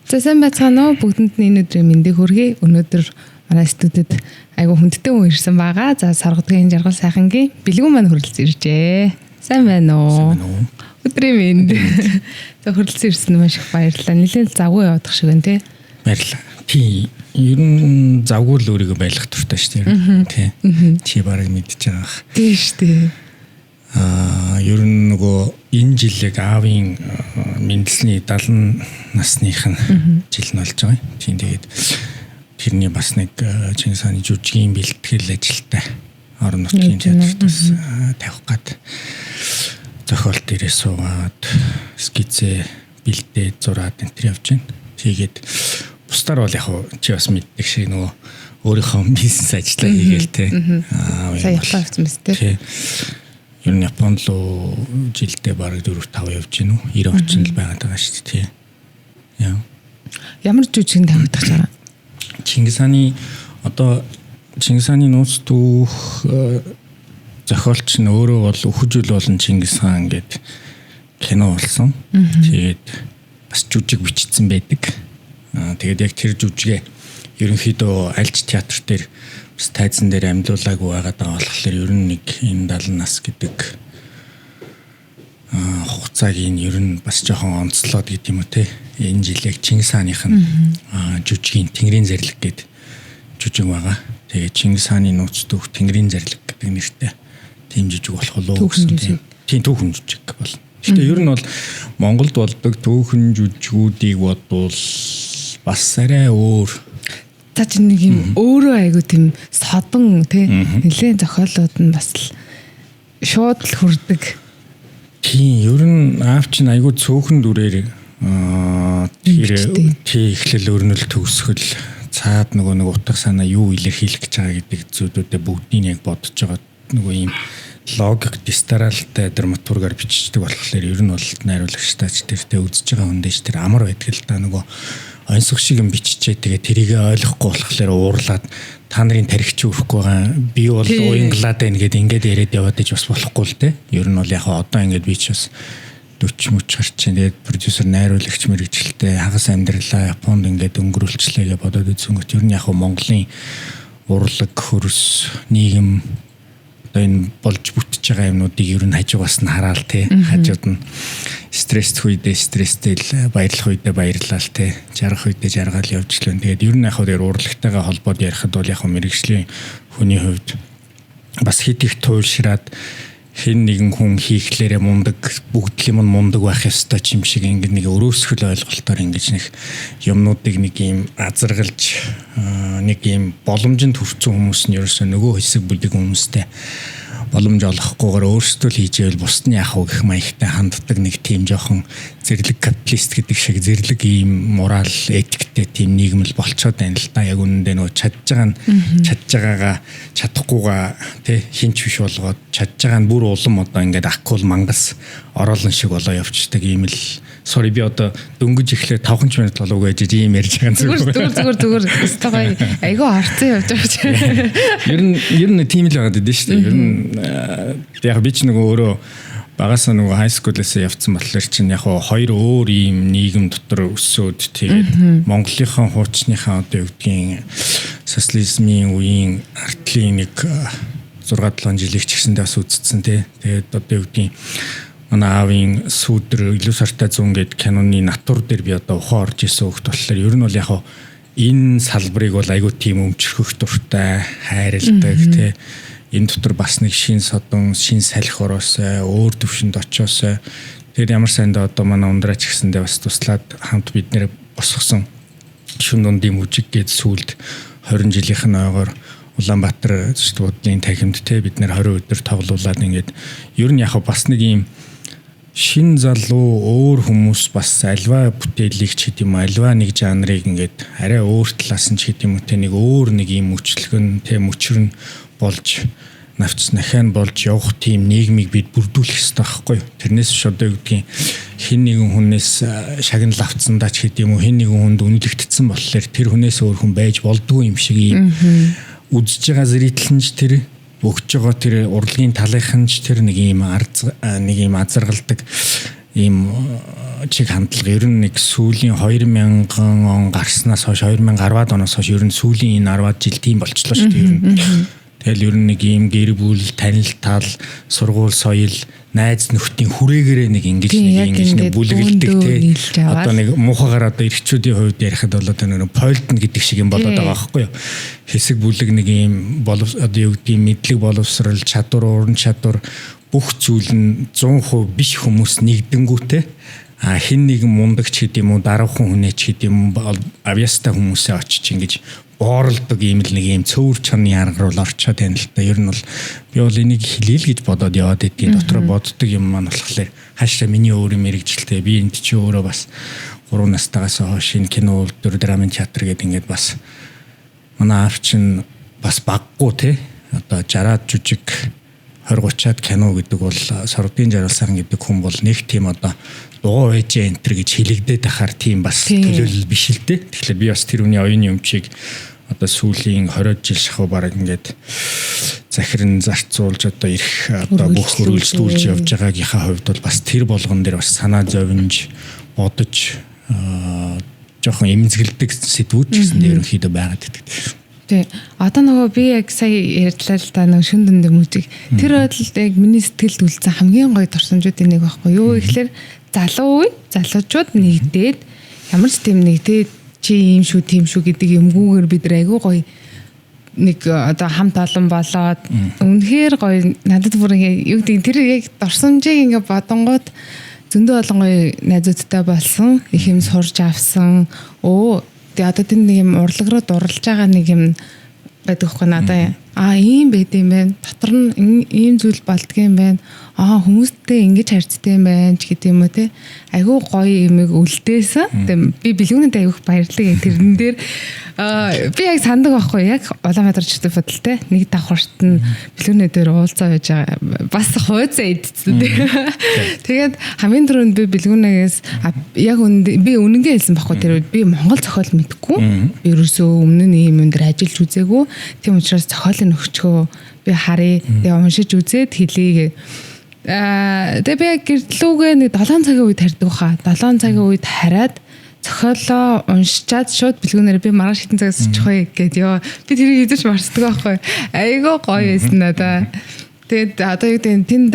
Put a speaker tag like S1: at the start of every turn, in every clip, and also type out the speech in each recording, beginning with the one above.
S1: За сайн байцгаана уу бүгдэнд энэ өдрийн мэндийг хүргэе. Өнөөдөр манай студид айгу хүндтэй хүн ирсэн байгаа. За Саргодгийн жаргал сайхангийн бэлгүүн маань хүрэлцэн иржээ. Сайн байна уу? Өдрийн мэнд. За хүрэлцэн ирсэн маш их баярлалаа. Нилээн завгүй явах шиг байна тий.
S2: Баярлалаа. Тий. Ер нь завгүй л өөрийгөө байлгах туфтаа шүү дээ. Тий. Чи барыг мэдчихэж байгаа.
S1: Тий шүү дээ.
S2: Ер нь нөгөө энэ жилиг аавын мэндэлсний 70 насных нь жил нь болж байгаа. Тийм тэгээд тэрний бас нэг Чингис хааны жүжигийн бэлтгэл ажилтай орон нутгийн театртаас тавих гад зохиол дээрээ суугаад скицээ бэлдээд зураад энэ төр явж байна. Тэгээд бусдаар бол яг чи бас мэддэг шиг нөгөө өөрийнхөө бизнес ажиллаа хийгээл те.
S1: Сая явлаа гэсэн мэт те.
S2: Ер нь Японд руу жилдээ бараг 4-5 явж гинүү 90 орчим л байгаад байгаа шүү дээ. Яа.
S1: Ямар жүжигэн тавигдах чараа?
S2: Чингис хааны нууц дүүх зохиолч нь өөрөө бол өхөжөл болон Чингис хаан гэдэг кино болсон. Тэгээд бас жүжиг бичсэн байдаг. Тэгээд яг тэр жүжигээ ерөнхийдөө альж театр дээр бас тайзан дээр амьлуулаагүй байгаад байгаа болохоор ер нь нэг энэ 70 нас гэдэг хугацааг ер нь бас жоохон онцлоод гэдэг юм уу те. Энэ жилиг Чингис хааныхын жүжигийн Тэнгэрийн зарлиг гэдэг жүжиг байгаа. Тэгээ Чингис хааны нууц дүүх Тэнгэрийн зарлиг гэдэг нэртэй тийм жүжиг болох уу? Тийм түүхэн жүжиг бол. Гэхдээ ер нь бол Монголд болдог түүхэн жүжигүүдийг бодвол бас арай өөр.
S1: Та чи нэг юм өөрөө айгу тийм содон тий нэлээд зохиолууд нь бас л шууд л хүрдэг.
S2: Тийм ер нь аав чинь айгу цөөхөн дүрээр тий эхлэл өрнөл төгсгөл цаад нөгөө нэг утга санаа юу илэрхийлэх гэж байгаа гэдэг зүйлүүдээ бүгдийг яг бодож байгаа нөгөө ийм логик дистаралтай драматургаар бичдэг болохоор ер нь бол найруулагчтайч тэртээ үзэж байгаа хүн дэш тэр амар байдаг л да нөгөө онцгой шиг юм биччихээ тэгээ тэрийг ойлгохгүй болохоор уурлаад та нарын тархич өрөхгүй байгаа би бол уянглаад байна гэд ингээд яриад яваад иж бас болохгүй л те. Ер нь бол яг одоо ингээд би ч бас 40 мөч гарч чинь тэгээд продюсер найруулагч мэрэгчлээ хагас амьдралаа Японд ингээд өнгөрүүлчлээ гэж бодоод үзэнгөт ер нь яг Монголын урлаг хөрс нийгэм одоо энэ болж бүтэж байгаа юмнуудыг ер нь хажуугаас нь хараал те. Хажууд нь стресст үедээ стресстэй л баярлах үедээ баярлал те. Жаргах үедээ жаргаал явж лэн. Тэгээд ер нь яг хөө урлагтайгаа холбоод ярихад бол яг мэрэгжлийн хүний хувьд бас хит их туйлшраад хэн нэгэн хүн хийхлээрээ мундаг бүгд юм мундаг байх ёстой ч юм шиг ингэ нэг өрөөсгөл ойлголтоор ингэж нэг юмнуудыг нэг юм азаргалж нэг юм боломжинд хүрсэн хүмүүс нь ерөөсөө нөгөө хэсэг бүлэг хүмүүстэй боломж олохгүйгээр өөрсдөө л хийжээвэл бусдын яах вэ гэх маягтай ханддаг нэг тийм жоохон зэрлэг капиталист гэдэг шиг зэрлэг ийм морал этиктэй тийм нийгэм л болцоод байна л да. Яг үнэндээ нөгөө чадж байгаагаа чадахгүйгаа тий хинч биш болгоод чадж байгаа нь бүр улам одоо ингээд акул мангас ороолон шиг болоо явчихдаг ийм л sorry би одоо дөнгөж ихлээр 5 минут болов гэж ийм ярьж байгаа
S1: зүгээр өстой айгүй харцсан явж байгаа.
S2: Ер нь тийм л байгаад байдсан шүү дээ. Ер нь яг би ч нөгөө өөрөө багасаа нөгөө high school-ээс явцсан болохоор чинь яг хоёр өөр ийм нийгэм дотор өсөөд тэгээд Монголынхаа хуучныхаа одоо юу гэдгийг социализмын үеийн артлын нэг 6-7 жилиг ч гэсэндээ бас үзсэн тий. Тэгээд одоо юу гэдгийг манай аавын сүүдэр илүү сартай зүүн гээд киноны натур дээр би одоо ухаан орж исэн хөлт болохоор ер нь бол яг энэ салбарыг бол айгүй тийм өмчрөх дуртай хайрладаг тий. Энэ дотор бас нэг шин содон, шин салхи ороосоо, өөр төвшөнд очоосоо тэр ямар сайндаа одоо манай ундраач гэсэндээ бас туслаад хамт бид нэр босгосон шүн дундын мүжиг гээд сүүлд 20 жилийнхэн ойгоор Улаанбаатар студийн танхимд те бид нэр 20 өдөр тоглуулад ингээд ер нь яг бас нэг юм шин залуу өөр хүмүүс бас альва бүтээлийг ч гэдэм альва нэг жанрыг ингээд арай өөр талаас нь ч гэдэм үү те нэг өөр нэг юм мөчлөгн те мөчрөн болж навч нахаан болж явах тийм нийгмийг бид бүрдүүлэх хэрэгтэй байхгүй юу. Тэрнээс биш одоо юу гэдгийг хэн нэгэн хүнээс шагнал авцсандаа ч гэдэм үү хэн нэгэн хүнд үнэлэгдсэн болохоор тэр хүнээс өөр хүн байж болдгүй юм шиг юм үзэж байгаа зэрэгтлэнч тэр өгж байгаа тэр урлагийн талынхан ч тэр нэг юм азаргалдаг ийм чиг хандлага ер нь нэг сүүлийн 2000 он гарснаас хойш 2010-ад оноос хойш ер нь сүүлийн энэ 10-ад жил тийм болчихлоо шүү дээ ер нь. Тэгэл ер нь нэг ийм гэр бүл, танил тал, сургууль, соёл, найз нөхдийн хүрээгээр нэг ингэж бүлгэлдэг те. Одоо нэг муухагаар одоо эрхчүүдийн хувьд ярихад бол одоо нэг пойлтон гэдэг шиг юм болоод байгаа байхгүй юу. Хэсэг бүлэг нэг ийм одоо юу гэдэг мэдлэг боловсрал, чадвар, уран чадвар бүх зүйл нь 100% биш хүмүүс нэгдэнгүүтээ хин нэгэн мундаг ч гэдэг юм уу, даруухан хүнээ ч гэдэг юм уу, авьяастай хүмүүсээ очиж ингэж бооролдог ийм л нэг ийм цөөр чоны арга руу орчоо тань л та. Ер нь бол би бол энийг хэлээл гэж бодоод яваад байдгийн дотроо боддог юм маань болохоор хаашаа миний өөр мэрэгжилтэй би энд чи өөрөө бас 3 настайгаас хойш энэ кино үйлдвэр драмын театр гэдэг ингээд бас манай аав чинь бас баггүй те одоо 60-аад жүжиг 20-30-аад кино гэдэг бол Сордын жаргалсан гэдэг хүн бол нэг тийм одоо дугуй ээжээ энтер гэж хэлэгдээд ахаар тийм бас төлөөлөл биш л дээ. Тэгэхээр би бас тэр үний оюуны өмчийг одоо сүүлийн 20 жил шахуу бараг ингээд захиран зарцуулж одоо ирэх одоо бүх хөрвүүлжлүүлж явж байгаагийнхаа хувьд бол бас тэр болгон дээр бас санаа зовж бодож жоохон эмзэгэлдэг сэдвүүд ч гэсэн ерөнхийдөө байгаад байдаг.
S1: Тий. Одоо нөгөө би яг сая ярьлаа л да нөгөө шүн дүндээ мужиг тэр бодлоо яг миний сэтгэлд үлдсэн хамгийн гоё дурсамжуудын нэг байхгүй юу гэхээр залуучууд нэгдээд ямар ч тийм нэгдээд чи ийм шүү тийм шүү гэдэг юмгүйгээр бид нар айгүй гоё нэг одоо хамт олон болоод үнэхээр гоё надад бүр юу гэдэг тэр яг дурсамжийг ингээ бодонгууд зөндөө олон гоё найзуудтай болсон их юм сурж авсан тэгээ одоо тэр нэг юм урлаг руу дурлж байгаа нэг юм байдаг хгүй надаа ийм байд юм байна дотор нь ийм зүйл болдгийм байна хүмүүстэй ингэж харьцдаг юм байна ч гэдэг юм уу те айгүй гоё юмэг үлдээсэн би бэлгүүнэд айгүйх баярлаг тэрэн дээр би яг сандаг байхгүй яг Улаанбаатар чөлөө бодолтой нэг давхарт нь бэлгүүнээ дээр уулзаа байж байгаа бас хойцоо идсэн тэгээд хамгийн түрүүнд би бэлгүүнээс яг би үнэнгээ хэлсэн байхгүй тэр би Монгол зохиол мэдгүй би ерөөсөө өмнө нь ийм юм дээр ажиллаж үзээгүй тийм учраас зохиолын өгчгөө би харъя тэгээ уншиж үзээд хэлье тэгээ би гэрлүүгээ нэг 7 цагийн үед хардаг хаа 7 цагийн үед хараад зохиолоо уншичаад шууд бэлгүүнээр би маргааш хитэн цагаас очихгүй гэдэг би тэрийг хэзээ ч марцдаг байхгүй айгаа гоё байсан надаа тэгээд одоо юу гэдэг тэнд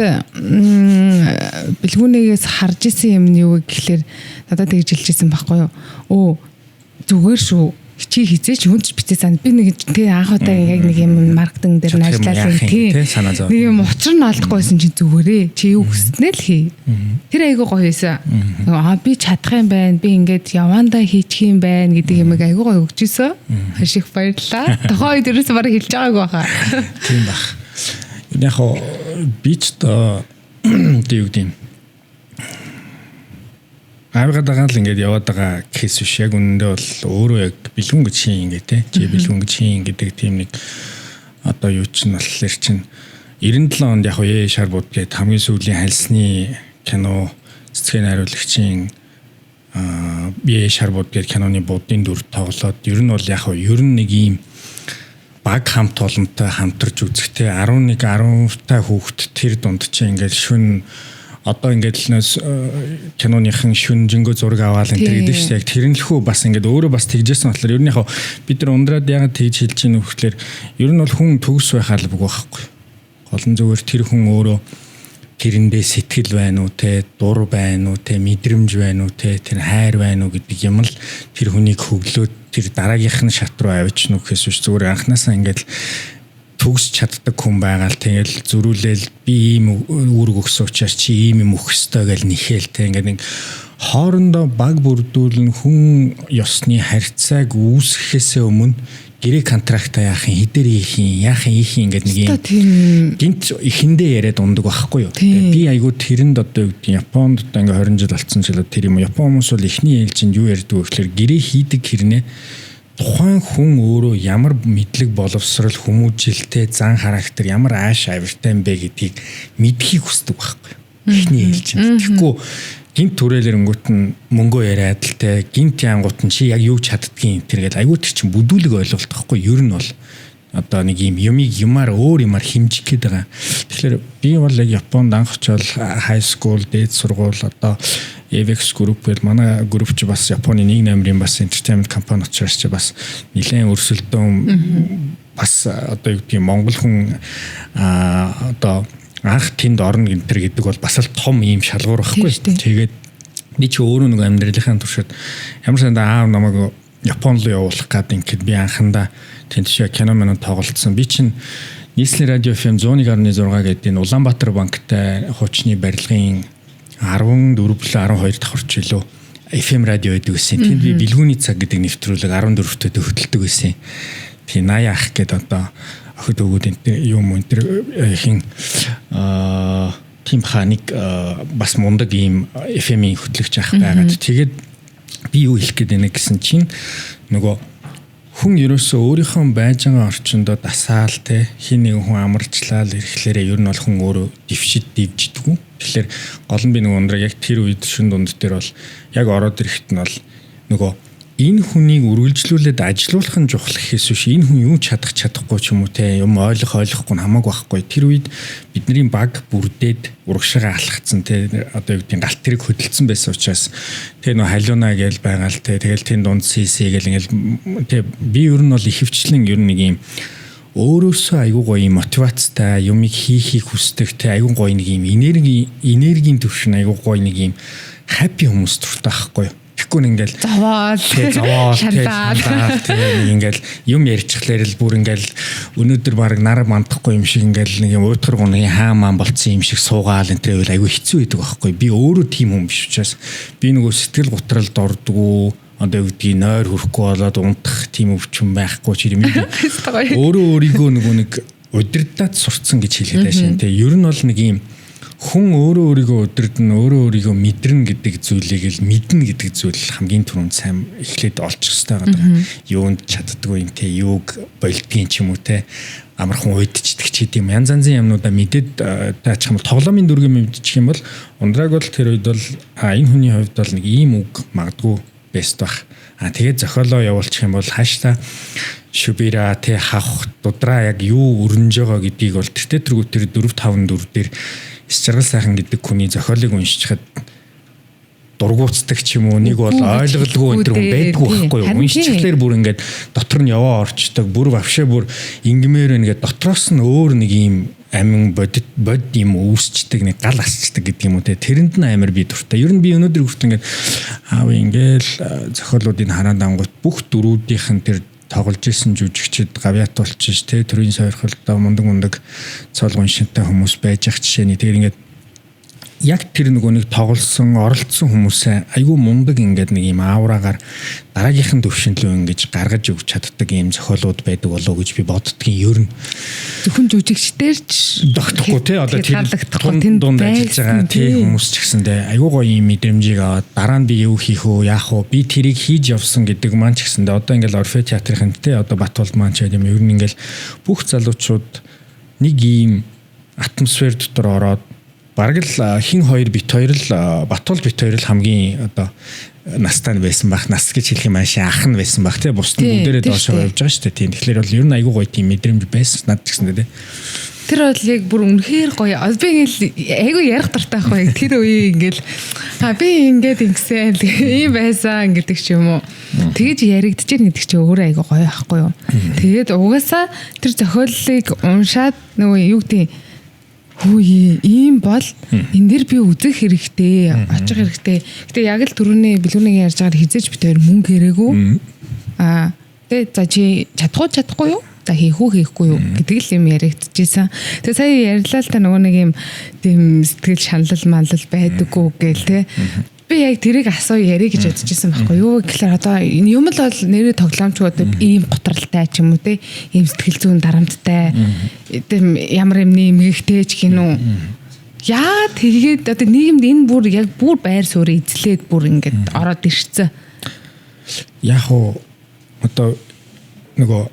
S1: бэлгүүнээс харж исэн юм нь юу гэхэлэр надад тэгж хэлжсэн байхгүй юу зүгээр шүү чи хизээч хүнч битээсэн би нэг тий анх удаа яг нэг юм маркетинг дээр ажилласан тий нэг юм учир нь олдохгүйсэн чи зүгээрээ чи юу хүснэ л хий тэр айгуу гоё байсан би чадах юм байна би ингээд явандаа хийчих юм байна гэдэг юм айгуу гоё өгчээсэн хашиг баярлаа тохоо дээрээс бараг хэлж байгаагүй баха
S2: тийм бах яг би ч одоо юу гэдэг аваад байгаа л ингээд яваад байгаа кейс биш яг үнэндээ бол өөрөө яг бэлгүн гэж шин ингээд те чи бэлгүн гэж шин гэдэг тийм нэг одоо юу ч нь болохоор чин 97 онд яг шар бод гэдэг хамгийн сүүлийн хальсны кино цэцгийн найруулагчийн шар бод гэдэг киноны будын дүр тоглоод ер нь бол яг ер нь нэг ийм баг хамт олонтой хамтарч үзэхтэй 11 10 та хүүхэд тэр дунд чи ингээд шүн одоо ингээд л киноныхан шүн жингөө зураг аваал энэ гэдэг шүү дээ. Яг тэрнлэхүү бас ингээд өөрөө бас тэгжсэн болохоор ер нь яг бид нар ундраад яагаад тэгж хэлж ийн вөхлөөр ер нь бол хүн төгс байхаа л бүгөө байхгүй. Гол нь зүгээр тэр хүн өөрөө тэрэндээ сэтгэл байна уу те дур байна уу те мэдрэмж байна уу те тэр хайр байна уу гэдэг юм л тэр хүнийг хөглөөд тэр дараагийнх нь шат руу авч нүхээс биш зүгээр анханасаа ингээд төгс чаддаг хүн байгаал тэгэл зөрүүлэл би ийм үүрэг өгсөн учраас чи ийм юм өгөх ёстой гэж нэхэл те ингээд нэг хоорондоо баг бүрдүүлэн хүн ёсны харьцааг үүсгэхээс өмнө гэрээ контрактаа яахын хідэр яахын ингээд нэг юм гинт ихэндээ яриад ундаг байхгүй юу би айгуу тэрэнд одоо юу гэдэг Японд одоо ингээд 20 жил болсон ч л тэр юм Япон хүмүүс бол эхний ээлжинд юу ярьдаг вэ гэхээр гэрээ хийдэг хэрнээ тухайн хүн өөрөө ямар мэдлэг боловсрал хүмүүжилтэй зан характер ямар ааш авиртай юм бэ гэдгийг мэдхийг хүсдэг байхгүй эхний ээлжинд тэгэхгүй гинт түрээлэрэнгүүт нь мөнгөө яриад л те гинт янгууд нь чи яг юу чаддгийг тэргээл айгуу тэр чин бүдүүлэг ойлголт байхгүй ер нь бол одоо нэг юм юмар өөр юмар хэмжих гээд байгаа. Тэгэхээр би бол яг Японд анх очивол high school, дээд сургууль одоо AVEX group гэл манай групп ч бас Японы 1/8-ийн бас entertainment компани учраас ч бас нэлээд өрсөлдөөн бас одоо юу гэдэг Монгол хүн одоо анх тэнд орно гэдэг бол бас л том ийм шалгуур байхгүй. Тэгээд би ч өөрөө нэг амьдралынхаа туршид ямар сандаа аав намайг Японд руу явуулах гэдэг ингээд би анхандаа тэнд шиг кино мөн тоглолцсон. Би чинь нийслэлийн радио FM 101.6 гэдэг энэ Улаанбаатар банктай хуучны барилгын 14-12 дахь орчилөө FM радио гэдэг үсэн. Тэнд би бэлгүүний цаг гэдэг нэвтрүүлэг 14-т хөтэлдэг байсан. Тийм 80 ах гэдэг одоо охид өгөөд энэ юм энэ хин тим ханик бас мундаг ийм FM-ийн хөтлөгч ах байгаад тэгээд би юу хэлэх гээд байна гэсэн чинь нөгөө хүн ерөөсөө өөрийнхөө байж байгаа орчиндөө дасаал те хин нэг хүн амарчлал ирэхлээрээ ер нь бол хүн өөрөө дивждэггүй. Тэгэхээр гол нь би нөгөө ундраг яг тэр үед шин дунд дээр бол яг ороод ирэхэд нь бол нөгөө энэ хүнийг үргэлжлүүлээд ажилуулах нь чухал гэхээс биш энэ хүн юу чадахгүй ч юм уу те юм ойлгохгүй нь хамаагүй байхгүй. Тэр үед бидний баг бүрдээд урагшаага алхацсан те одоо юу гэдэг галт тэрэг хөдөлсөн байсан учраас те нөө халиуна гээл байгаа л те тэгэл тэн дунд CC гээл ингээл те би ер нь бол ихэвчлэн ер нь нэг юм өөрөөсөө айгүй гоё мотивацтай юмыг хийхийг хүсдэг те айгүй гоё нэг юм энергийн төвшин айгүй гоё нэг юм happy хүмүүс дуртай байхгүй. Тэгэхгүй ингээл
S1: заваа
S2: ингээл юм ярьчихлаар л бүр ингээл өнөөдөр баг нар мандахгүй юм шиг ингээл нэг юм уйтгар гуны хаамаан болцсон юм шиг суугаал энэ төр айгүй хэцүү байдаг байхгүй. Би өөрөө тийм хүн биш учраас би нөгөө сэтгэл гутралд ордгоо одоо юу гэдгийг нойр хөрөхгүй болоод унтах тийм өвчин байхгүй ч юм өөрөө өөрийгөө нөгөө нэг удирдаад сурцсан гэж хэлээд байна шин. Ер нь бол нэг юм хүн өөрөө өөрийгөө өдөрдөн өөрөө өөрийгөө мэдэрнэ гэдэг зүйлийг л мэднэ гэдэг зүйл хамгийн түрүүнд сайн эхлээд олчих хэрэгтэй байгаа. Юунд чаддгүй юм те юуг болдгийн ч юм уу те амархан уйдчдаг ч гэдэм янз янзын юмнуудаа мэдээд таачих юм бол тоглоомын дүргийн мэдчих юм бол ундраг бол тэр үед бол энэ хүний хувьд бол нэг ийм үг магадгүй бэст бах. Тэгээд зохиолоо явуулчих юм бол хаашаа шүбира те хавх дудраа яг юу өрнөж байгаа гэдгийг бол тэр 4-5-4 дээр Жаргал сайхан гэдэг хүний зохиолыг уншчихад дургуутдаг ч юм уу нэг бол ойлголгүй энэ хүн байдгүй байхгүй юу. Уншчихлаар бүр ингээд дотор нь яваа орчдөг бүр вообще бүр ингмээр ингээд дотроос нь өөр нэг юм амин бод юм үүсчдэг нэг гал асчдаг гэдэг юм уу те тэрэнд нь амар би дуртай. Ер нь би өнөөдөр хүртэл ингээд аав ингээл зохиолуудыг хараад ангууд бүх дөрүүдийнх нь тэр тоглож исэн жүжигчд гавьяатуулчих те төрийн сойрхолтой мундаг цолгон шинтэй хүмүүс байж ах жишээний тэр ингээд яг тэр нөгөө нэг тоглосон оролцсон хүмүүсээ айгүй мундаг ингээд нэг юм аавраагаар дараагийнхан төвшинлөө ингэж гаргаж өгч чаддаг юм зохиолууд байдаг болоо гэж би боддгийн ер нь
S1: зөвхөн жүжигчдэр ч
S2: тогтохгүй те одоо тэр дунд ажиллаж байгаа тийм хүмүүс ч гэсэндээ айгүй гоё юм мэдрэмжийг аваад дараа нь би юу хийх вэ яах вэ би тэрийг хийж явсан гэдэг маань ч гэсэндээ одоо ингээл Орфей театрын те одоо Батболд маань ч юм ер нь ингээл бүх залуучууд нэг ийм атмосфер дотор ороод бараг л хин хоёр бит хоёр л Батбол бит хоёр л хамгийн одоо настай байсан бах нас гэж хэлэх юм аашаа ах нь байсан бах тий бусд нь бүгдээрээ доошоо явж байгаа шүү дээ. Тийм тэгэхээр бол ер нь айгүй гоё тийм мэдрэмж байсан над ч гэсэн тий.
S1: Тэр бол яг бүр үнэхээр гоё. Би ингээл айгүй ярих дуртай байхгүй. Тэр үе ингээл би ингээд ингэсэн ийм байсан гэдэг ч юм уу. Тэгэж яригдчихэр гэдэг чи өөрөө айгүй гоё байхгүй юу. Тэгээд угаасаа тэр зохиолыг уншаад нөгөө юу гэдэг хөөе ийм бол энэ дэр би үзэх хэрэгтэй очих хэрэгтэй. Гэтэ яг л түрүүний бэлгүүнийг ярьж байгаа хизээж би тэр мөнгө хэрэггүй. Тэгээ за чи чадахгүй юу? За хийхгүй юу гэдэг л юм яригдчихсэн. Тэгээ сая ярьлаа л та нөгөө нэг юм тийм сэтгэл шаналл малл байдаггүй гээл те. Би яг тэрийг асуу ярих гэж бодчихсан байхгүй юу гэхээр одоо энэ юм л бол нэрээ тоглоомч одоо ийм готралтай ч юм уу те ийм сэтгэл зүйн дарамттай тийм ямар юм нэмэгтэй ч гинүү яа тэгээд одоо нийгэмд энэ бүр яг бүр байр суурь эзлээд бүр ингээд ороод ирсэн
S2: яг одоо нөгөө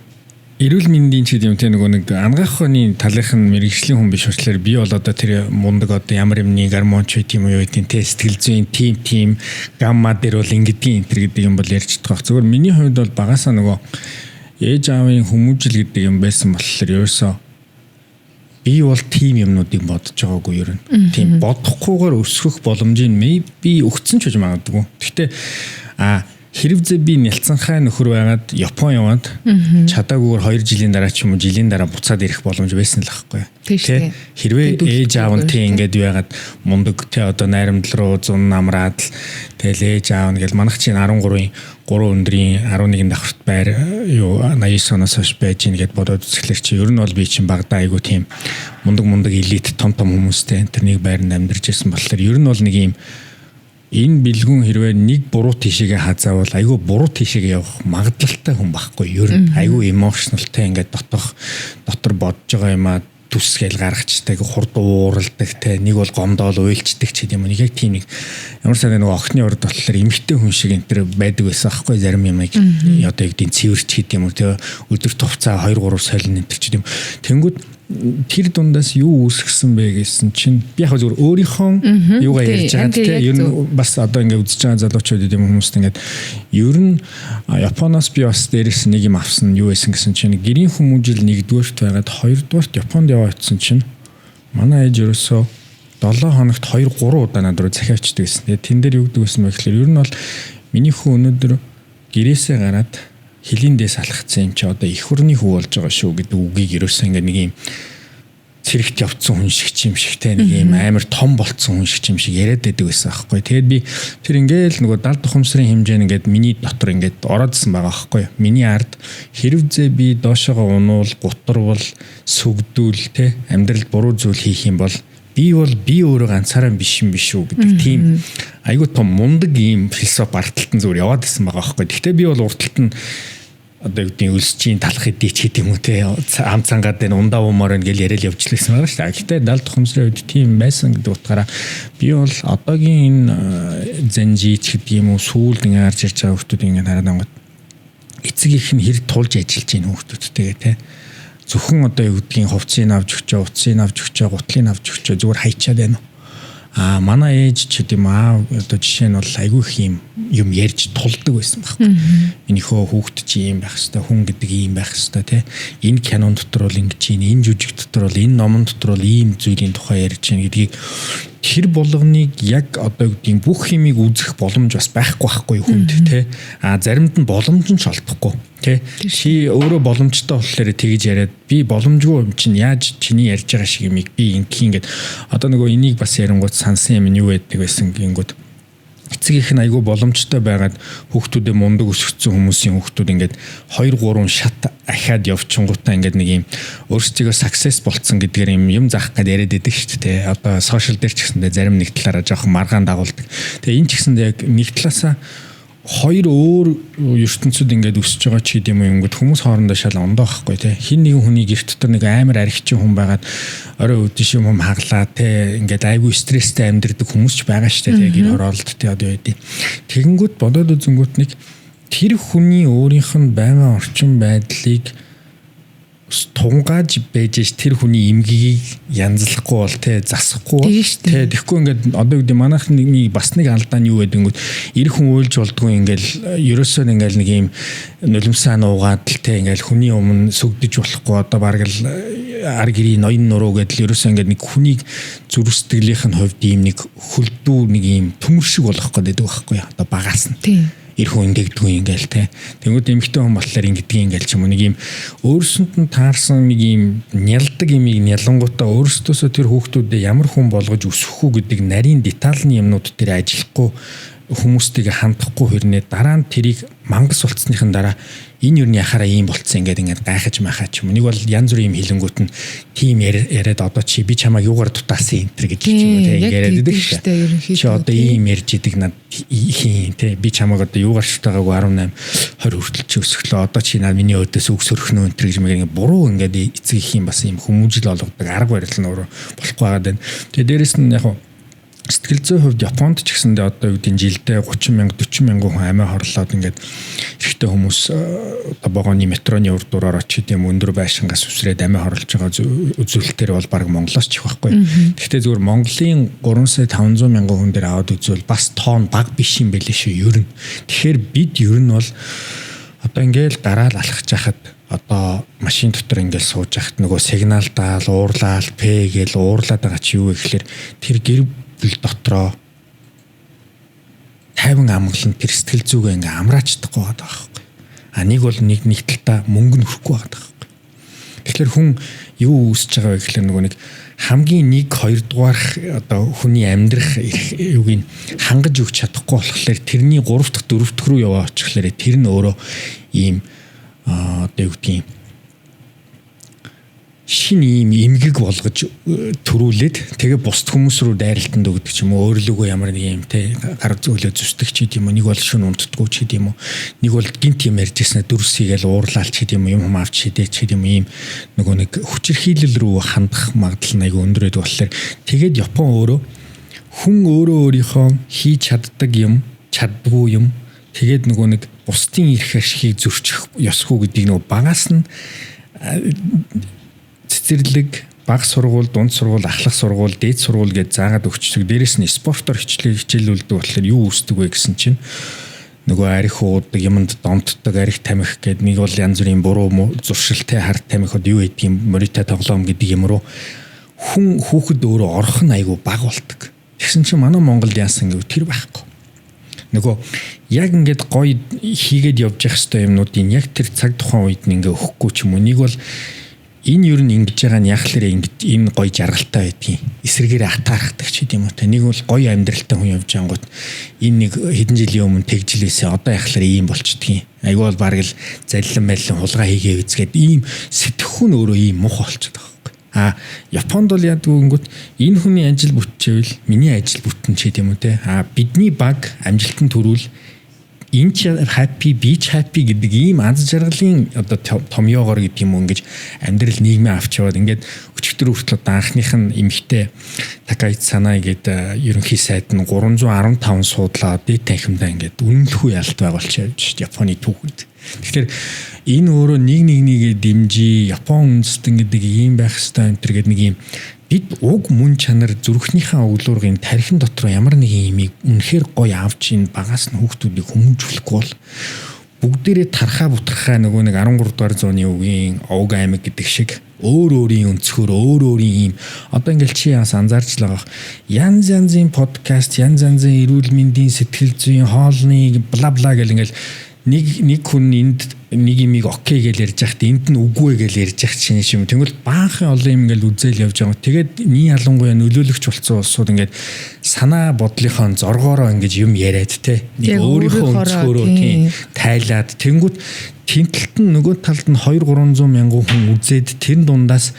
S2: эрүүл мэндийн ч юм те нөгөө нэг ангаах хүний талынх нь мэрэгжлийн хүн биш учраас би бол одоо тэр мундаг одоо ямар юмны гормонч тийм уу юу гэдэг те сэтгэл зүйн тим гамма дээр бол ингэдгийн энэ гэдэг юм бол ярьж байгаа. Зөвхөн миний хувьд бол багасаа нөгөө ээж аавын хүмүүжил гэдэг юм байсан болохоор ерөөсөө би бол тийм юмнуудыг бодож байгаагүй ер нь. Тийм бодохгүйгээр өсгөх боломжийг би өгцөн ч гэж магадгүй. Гэхдээ хэрвээ би нялцанхай нөхөр байгаад Япон яваад чадаагүйгээр 2 жилийн дараа ч юм уу жилийн дараа буцаад ирэх боломж байсан л байхгүй. Тэ хэрвээ ээж аав нь тийм ингээд байгаад мундаг тэ одоо найрамдал руу зун намраад тэгэл ээж аав нь гэл манайх чинь 13-ийн 3 өндрийн 11-ийн давхарт байр юу 89 оноос хойш байж гин гэд бодоод үзэхлээр чи ер нь бол би чинь багада айгу тийм мундаг элит том хүмүүстэй интернет байранд амьдарч ирсэн болохоор ер нь бол нэг юм энэ бэлгүүн хэрвээ нэг буруу тийшээгээ хазаавал айгүй буруу тийшээгээ явах магадлалтай хүн байхгүй ер нь айгүй эмоционалтай ингээд дотор бодож байгаа юмаа түсгээл гаргачдаг хурд ууралдаг те нэг бол гомдоол уйлчдаг ч гэдэм юм нэг яг тийм нэг ямар сайн нэг охины урд болохоор эмэгтэй хүн шиг энэ төр байдаг байсан аахгүй зарим юм одоо яг тийм цэвэрч гэдэм юм те өдөр тувцаа 2-3 солин энэ ч гэдэм тэнгүүд тэр дундаас юу үүсгэсэн бэ гэсэн чинь би яг зөвхөн өөрийнхөө юугаа ярьж байгаа те ер нь бас одоо ингээд үзэж байгаа залуучууд гэдэг хүмүүст ингээд ер нь Японоос би бас дээрээс нэг юм авсан юу байсан гэсэн чинь гэрийн хүмүүжил 1-дүгээрт байгаад 2-дүгээрт Японд яваа очсон чинь манай ээж ерөөсөө 7 хоногт 2-3 удаа над руу захиавчдаг гэсэн. Тэн дээр юу гэдэг байсан бэ гэхээр ер нь бол миний хүн өнөөдөр гэрээсээ гараад хилиндээс алхацсан юм чи одоо их хурны хүү болж байгаа шүү гэдэг үгийг ерөөсөө ингээ нэг юм цэрэгт явцсан хүн шиг юм шигтэй нэг юм амар том болцсон хүн шиг юм шиг яриад байдаг байсан аахгүй. Тэгээд би тэр ингээл нөгөө далд тухамсрын хэмжээ ингээд миний дотор ингээд ороодсэн байгаа аахгүй. Миний ард хэрвээ би доошоогоо унуул, гутарвал, сүгдүүл те амьдралд буруу зүйл хийх юм бол би өөрөө ганцаараа биш юм биш үү гэдэг тийм айгуу том мундаг ийм философи арталтан зүгээр яваад исэн байгаа аахгүй. Гэхдээ би бол урталт нь одоо үгдийн өлсчийн талах эдий ч гэдэг юм уу те ам цангаад энэ ундаа уумаар ингээл яриад явж лээсэн байгаа шүү дээ. Гэхдээ далд тухамсрын үед тийм байсан гэдэг утгаараа би бол одоогийн энэ зэнжич гэдэг юм уу сүүлд ингээ гарч ирж байгаа хүмүүс ингээ хараад ангууд эцэг их нь хэр тулж ажиллаж байна хүмүүстэйгээ те зөвхөн одоо юу гэдгийг хувцсыг авч өгчөө, утсыг авч өгчөө, гутлыг авч өгчөө зүгээр хайчаад байна уу? Манай ээж ч гэдэм одоо жишээ нь бол айгүй их юм ярьж тулдаг байсан байхгүй. Минийхөө хүүхэд чи ийм байх хэвээр, хүн гэдэг ийм байх хэвээр те. Энэ кинон дотор бол ингэж юм, энэ жүжиг дотор бол энэ номон дотор бол ийм зүйлийн тухай ярьж байна гэдгийг тэр болгоныг яг одоо гэдгийг бүх юмыг үзэх боломж бас байхгүй хүнд те. Заримд нь боломж нь ч олдохгүй те. Чи өөрөө боломжтой болохоор тэгж яриад би боломжгүй юм чинь яаж чиний ярьж байгаа шиг юмыг би ингээд одоо нөгөө энийг бас ярингууд сансан юм юу байдаг байсан гингүүд эцэг их нь айгүй боломжтой байгаад хүүхдүүдээ мундаг өсгсөн хүмүүсийн хүүхдүүд ингээд 2-3 шат ахаад явчихгуудаа ингээд нэг юм өөрсдөө success болцсон гэдгээр юм заах гээд яриад байдаг шүү дээ. Одоо сошиал дээр ч гэсэндээ зарим нэг талаараа жоохон маргаан дагуулдаг. Тэгээ энэ ч гэсэндээ яг нэг талаасаа хоёр өөр ертөнцид ингээд өсөж байгаа ч гэдэм юм ингээд хүмүүс хоорондоо шал ондоо байхгүй те хин нэгэн хүний гэрт дотор нэг амар архичин хүн байгаад орой өдөш юм хаглаа те ингээд айгүй стресстэй амьдэрдэг хүмүүс ч байгаа шүү дээ гэр хороолт те одоо үгүй тэгэнгүүт бодоод үзэнгүүт нэг тэр хүний өөрийнх нь байгаа орчин байдлыг тунгааж байж тэр хүний эмгэгийг янзлахгүй бол те засахгүй те тэгэхгүй ингээд одоо үгүй манайх нэг бас нэг алдаа нь юу гэдэг нь эр хүн уйлж болдгоо ингээл ерөөсөө ингээл нэг юм нулимсаа нуугаад л те ингээл хүний өмнө сүгдэж болохгүй одоо бараг л ар гэрийн ноён нуруу гэдэл ерөөсөө ингээд нэг хүнийг зүрх сэтгэлийнх нь хувьд ийм нэг хөлдөө нэг ийм төмөр шиг болох гэдэг байхгүй одоо багаас нь эр хүн ингэдэггүй ингээл те. Тэнгүүд эмэгтэй хүн болохоор ингэдэггүй ингээл ч юм уу нэг юм өөрсөнд нь таарсан нэг юм нялдаг юмыг нялангуудаа өөрсдөөсөө тэр хүүхдүүдэд ямар хүн болгож өсгөх үү гэдэг нарийн детальны юмнууд дээр ажиллахгүй хүмүүстэйгээ хандахгүй хэрнээ дараа нь тэрийг мангас болцсныхын дараа энэ юу н яхаараа ийм болцсон ингээд гайхаж махаач юм. Нэг бол янз бүрийн юм хилэнгүүт нь тийм яриад одоо чи би чамайг юугаар дутаасан энэ төр гэж юм уу те яриад идэг шүү дээ. Чи одоо ийм ярьж идэг над хийн те би чамайг одоо юугаар шутаагаагүй 18 20 хүртэл чи өсөглөө одоо чи над миний өдөөс үг сөрөхнөө энэ төр гэж мэгэр буруу ингээд эцэг их юм бас ийм хүмүүжил олгодог арга барил нь өөрөө болохгүй байгаа даа. Тэгээ дээрэс нь яг сэтгэл зүйн хувьд Японд ч гэсэндээ одоо юу гэдэг жилдээ 30,000 40,000 хүн амиа хорлоод ингээд ихтэй хүмүүс одоо богооны метроны урдуугаар очиж юм өндөр байшингаас үсрээд амиа хорлож байгаа үзүүлэлтээр бол баг Монголоос ч их байхгүй. Гэхдээ зүгээр Монголын 3,500,000 хүн дээр аваад үзвэл бас тоон баг биш юм байлээ шүү ер нь. Тэгэхээр бид ер нь бол Одоо ингээл гараал алхаж яхад одоо машин дотор ингээл сууж яхад нөгөө сигнал даал уурлаал П гээл уурлаад байгаа чи юу вэ гэхээр тэр гэр бүл дотроо тайван амгалан тэр сэтгэл зүгээ ингээ амраачдахгүй байгаа байхгүй. А нэг бол нэг талдаа мөнгө нөхгүй байгаа байхгүй. Тэгэхээр хүн юу үсэж байгаа вэ гэхээр нөгөө нэг хамгийн 1 2 дугаар одоо хүний амьдрах юуг нь хангаж өгч чадахгүй болохоор тэрний 3 дахь 4 дахь руу яваа очихлаар тэр нь өөрөө ийм одоо юу гэдгийг шин ийм эмгэг болгож төрүүлээд тэгээ бусд хүмүүс рүү дайралтанд өгдөг ч юм уу өөрлөгөө ямар нэг юм те гар зөөлөө зүсдэг ч гэдэм юм. Нэг бол шүн унтдаггүй ч гэдэм юм. Нэг бол гинт юм ярьжсэн дүрсийгээл уурлаал ч гэдэм юм авч хидээ ч гэдэм ийм нөгөө нэг хүчирхийлэл рүү хандах магадлал айгүй өндөрөд болохоор тэгээд Япон өөрөө хүн өөрөө өөрийнхөө хийж чаддаг юм чаддгүй юм тэгээд нөгөө нэг бусдын эрх ашигыг зөрчих ёсгүй гэдгийг нөгөө багаас нь цэцэрлэг бага сургууль, дунд сургууль, ахлах сургууль, дээд сургууль гэж заагаад өгчдөг. Дээрээс нь спортоор хичээлүүлдэг болохоор юу үүсдэг вэ гэсэн чинь нөгөө арх уудаг, юмд домтдог, арх тамхи гэдэг нэг бол янз бүрийн буруу зуршилтэй харт тамхиуд юу гэдэг юм, морита тоглоом гэдэг юм руу хүн хүүхэд өөрөө орох нь айгүй бага болдог. Тэгсэн чинь манай Монголд яасан гэвэл тэр байхгүй. Нөгөө яг ингээд гоё хийгээд явж явах хэвээр юмнуудын яг тэр цаг тухайн үед нь ингээ өгөхгүй ч юм уу. Нэг бол энэ юу н ингэж байгаа нь яг л энэ гоё жаргалтай байдгийн эсрэгээр атаархдаг ч гэдэм үү те. Нэг бол гоё амьдралтай хүн явж ангууд энэ нэг хэдэн жилийн өмнө тэгжлээсээ одоо яхахлаар ийм болчдгийг айгүй бол бараг л заллан байлан хулгай хийгээ үзгээд ийм сэтгэхүүн өөрөө ийм мух болчиход байгаа байхгүй. А Японд бол яадаг үнгүүт энэ хүний ажил бүтчихвэл миний ажил бүтэн ч гэдэм үү те. А бидний баг амжилтанд төрүүл энэ ч happy beach happy гэдэг ийм аз жаргалын одоо томьёогоор гэдэг юм уу ингэж амьдрал нийгмээ авч яваад ингээд өчигдөр хүртэл одоо анхных нь эмэгтэй Такайч Санай гэдэг ерөнхий сайд нь 315 суудлаа дэд танхимдаа ингээд үнэнлэхүй ялт байгуулж явж Японы түүхэнд. Тэгэхээр энэ өөрөө нэгээ дэмжиж Япон үндэстэн гэдэг ийм байх хэвээр энэ төр гэдэг нэг ийм бид уг мөн чанар зүрхнийхээ өглөөргийн тархин дотор ямар нэг юмыг үнэхээр гоё авч ийн багаас нь хүүхдүүдийг хүмүүжүүлэхгүй бол бүгдээрээ тархаа бутархаа нөгөө нэг 13 дугаар зууны үеийн овг аймаг гэдэг шиг өөр өөрийн өнцгөр өөр өөрийн юм одоо ингээл чи яас анзаарч л байгаа янз янзын подкаст янз янзын эрүүл мэндийн сэтгэл зүйн хоолны бла бла гэл ингээл нэг хүн энд нэг юмыг окей гэж ярьж яхад энд нь үгүй гэж ярьж яхад шинэ юм. Тэгвэл баахан олон юм ингээл үзэл явж байгаа. Тэгээд нийт ялангуяа нөлөөлөгч болсон улсууд ингээд санаа бодлынхоо зоргоороо ингээд юм яриад те. Нэг өөрийнхөө өнцгөрөө тийм тайлаад тэнгүүт тэнтэлт нь нөгөө талд нь 200-300 мянган хүн үзээд тэр дундаас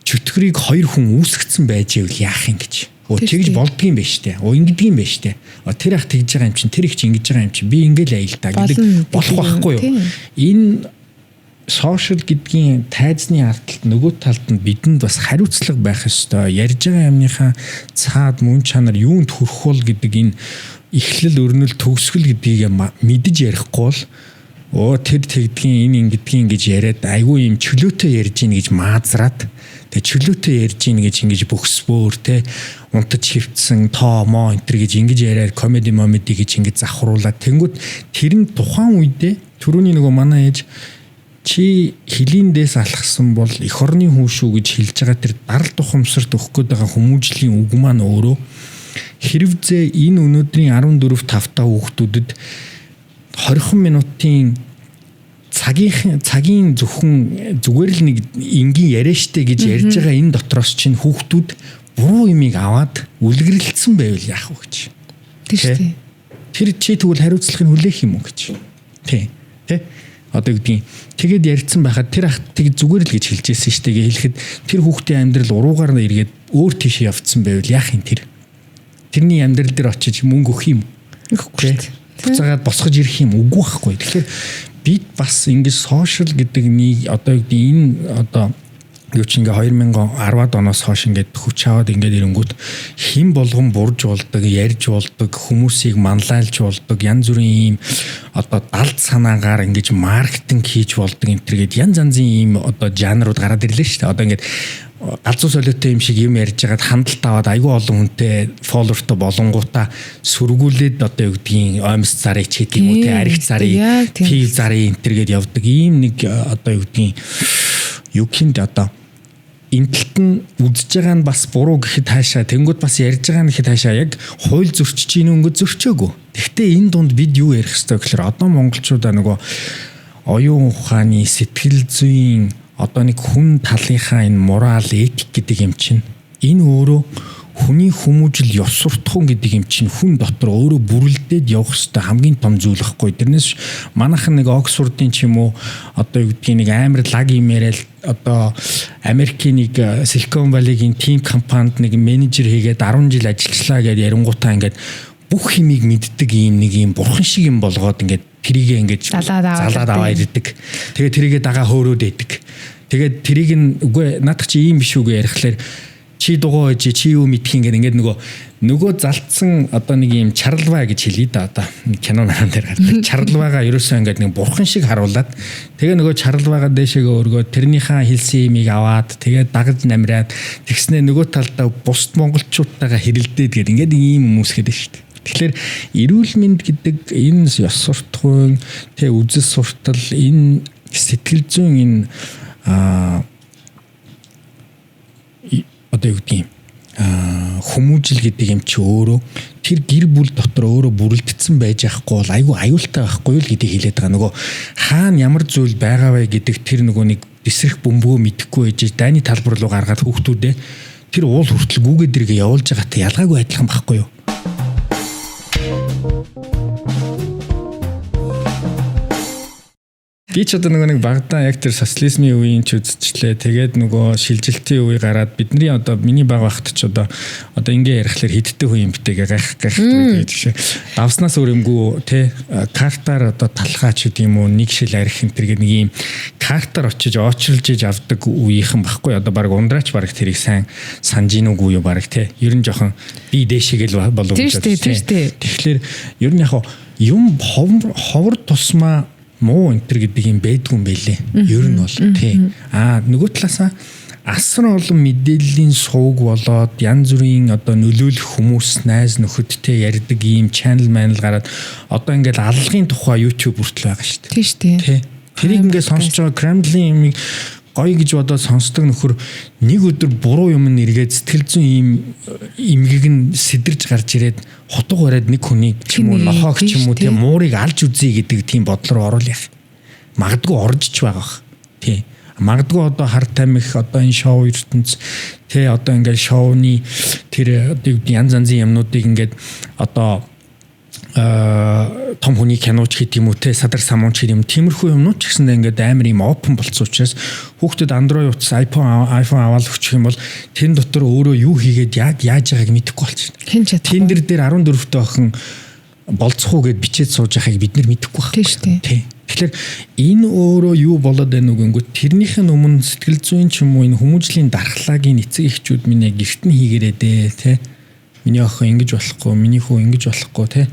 S2: чөтгөрийг 2 хүн үүсгэсэн байж ивэл яах юм гэж. Тэгж болдгийм байж тээ. Ингэдэг юм байж тээ. Тэр ах тэгж байгаа юм чинь тэр их ч ингэж байгаа юм чинь би ингээл аялдаа гэдэг болох байхгүй юу? Энэ сошиал гэдгийн тайзны ардталт нөгөө талд нь бидэнд бас хариуцлага байх ёстой. Ярьж байгаа юмныхаа цаад мөн чанар юунд хүрэх бол гэдэг энэ эхлэл өрнөл төгсгөл гэдгийг мэдэж ярихгүй бол тэр тэгдгийн энэ ингэдгийн гэж яриад айгүй юм чөлөөтэй ярьж ийн гэж маазраад тэгээ чөлөөтэй ярьж ийн гэж ингэж бөхсбөөр те унтаж хөвцсөн тоо мо энтер гэж ингэж яриад комеди момеди гэж ингэж завхруулаад тэнгууд тэр нь тухайн үедээ түрүүний нөгөө манай ээж чи хилиндээс алхсан бол эх орны хүн шүү гэж хэлж байгаа тэр дарал тухамсарт өгөх гээд байгаа хүмүүжлийн үг маань өөрөө хэрвзээ энэ өнөөдрийн 14-5 та хүүхдүүдэд 20 минутын цагийн зөвхөн зүгээр л нэг энгийн яриа штэ гэж ярьж байгаа энэ дотроос чинь хүүхдүүд буруу юмыг аваад үлгэрлэлцсэн байвал яах вэ гэж. Тэр чи тэгвэл хариуцлагыг хүлээх юм уу гэж. Тэ. Одоо гэдгийг тэгэд ярьцсан байхад тэр ах тэг зүгээр л гэж хэлжсэн штэ гэж хэлэхэд тэр хүүхдийн амьдрал уруугаар эргээд өөр тийш явцсан байвал яах юм тэр. Тэрний амьдрал дээр очиж мөнгө өгөх юм. Өгөхгүй штэ. Буцаагаад босгож ирэх юм үгүй байхгүй. Тэгэхээр бид бас ингэж сошиал гэдэг нэг одоо энэ одоо юу ч ингээ 2010-ад оноос хойш ингээд хүч аваад ингээд ирэнгүүт хэн болгон бурж болдог, ярьж болдог, хүмүүсийг манлайлж болдог, янз бүрийн ийм одоо далд санаагаар ингэж маркетинг хийж болдог энэ төргээд янз янзын ийм одоо жанрууд гараад ирлээ шүү дээ. Одоо ингээд галзуу солиотой юм шиг юм ярьж байгаад хандлт аваад айгүй олон хүнтэй фолловертой болонгуудаа сүргүүлээд одоо юу гэдгийг оймс зарыг ч гэдэг юм уу те аригч зарыг пив зарыг энтергээд явдаг ийм нэг одоо юу гэдгийг юу гинт одоо энтэлт нь үдж байгаа нь бас буруу гэхэд хаашаа тэнгууд бас ярьж байгаа нь гэхэд хаашаа яг хууль зөрчиж ийн өнгө зөрчөөгүй. Гэхдээ энэ дунд бид юу ярих ёстой гэхээр одоо монголчуудаа нөгөө оюун ухааны сэтгэл зүйн одоо нэг хүн талынхаа энэ морал этик гэдэг юм чинь энэ өөрөө хүний хүмүүжил ёс суртахуун гэдэг юм чинь хүн дотор өөрөө бүрэлдээд явах ёстой хамгийн том зүйл байхгүй. Тэрнээс манайхан нэг Оксфордын ч юм уу одоо юу гэдгийг нэг амар лаг юм яриад одоо Америкийн нэг Silicon Valley-гийн team компанид нэг менежер хийгээд 10 жил ажиллачлаа гэдээ ярингуудаа ингээд бүх хэмийг мэддэг ийм нэг ийм бурхан шиг юм болгоод ингээд тэрийгээ ингээд залаад аваа ирдэг. Тэгээд тэрийгээ дагаа хөөрөөд идэг. Тэгээд тэрийг нь үгүй наадах чи ийм биш үгүй ярихлаар чи дугуй ээж чи юу мэдхийн ингээд нөгөө залтсан одоо нэг ийм чарлваа гэж хэлий да одоо кино наран дээр гардаг. Чарлваагаа ерөөсөө ингээд нэг бурхан шиг харуулад тэгээ нөгөө чарлваагаа дээшээгээ өргөө тэрнийхээ хэлсэн юмыг аваад тэгээ дагаж намраад тэгснээ нөгөө талдаа бусд монголчуудтайгаа хэрэлдээд гээд ингээд ийм хүмүүс хэд шүү дээ. Тэгэхээр эрүүл мэнд гэдэг энэ ёс суртахуун тэ үзэл суртал энэ сэтгэл зүйн энэ одоо юу гэдгийг хүмүүжил гэдэг юм чи өөрөө тэр гэр бүл дотор өөрөө бүрэлдсэн байж байхгүй бол айгүй аюултай байхгүй л гэдгийг хэлээд байгаа. Нөгөө хаана ямар зүйл байгаа вэ гэдэг тэр нөгөө нэг бисрэх бөмбөгөө мэдэхгүй байж дайны талбар руу гаргаад хүүхдүүдээ тэр уул хүртэл гүгээд дэргээ явуулж байгаатай ялгаагүй адилхан байхгүй юу? Би ч одоо нэг багадаа яг тэр социализмын үеийн ч үзчихлээ. Тэгээд нөгөө шилжилтийн үе гараад бидний одоо миний баг багт ч одоо ингээ ярихлаар хидтэй хүн юм битээ гайх гэдэг жишээ. Давснаас өрөмгөө те картаар одоо талхаач гэдэг юм уу нэг шил арих энэ төр нэг юм картаар очиж очрлж иж авдаг үеийнхэн баггүй. Одоо баг ундраач баг тэрийг сайн санаж гинүгүй юу баг те. Ер нь жоохон би дээшээгэл болов гэж байна. Тэгэхээр ер нь яг юм ховор тусмаа муу энтер гэдэг юм байдгүй юм байлээ. Ер нь бол тий. Нөгөө талаасаа асар олон мэдээллийн сувг болоод янз бүрийн одоо нөлөөлөх хүмүүс найз нөхөдтэй ярьдаг ийм channel манал гараад одоо ингээд аллагын тухай YouTube хүртэл байгаа шүү дээ.
S1: Тий шүү дээ.
S2: Тий. Тэрийг ингээд сонсож байгаа Kremlin юмыг гоё гэж бодоод сонсдог нөхөр нэг өдөр буруу юм нэргээд сэтгэл зүйн ийм имгийг нь сэтэрж гарч ирээд хотго бариад нэг хүнийг ч юм уу нохоог ч юм уу тийм муурыг алж үзье гэдэг тийм бодлоор оруулах. Магадгүй орж ч байгаа бах. Тий. Магадгүй одоо хар тамхи одоо энэ шоу ертөнц тий одоо ингээд шоуны тэр янз янзын юмнуудыг ингээд одоо том хүний киноч гэдэг юм уу те садар самуунч гэдэг юм тиймэрхүү юмнууд ч гэсэндээ ингээд амар юм open болсон учраас хүүхдэд Android утас iPhone аваад өгчих юм бол тэн дотор өөрөө юу хийгээд яг яаж байгааг мэдэхгүй болчихно. Тэн дээр 14-т охин болцох уу гэд бичээд сууж байгааг бид нар мэдэхгүй байна. Тий. Тэгэхээр энэ өөрөө юу болоод байна үгэнгүүт тэрнийх нь өмнө сэтгэл зүйн ч юм уу энэ хүмүүжлийн дархлаагийн эцэг эхчүүд минь яг гэрт нь хийгээрээ дээ те. Миний охин ингэж болохгүй, миний хүү ингэж болохгүй те.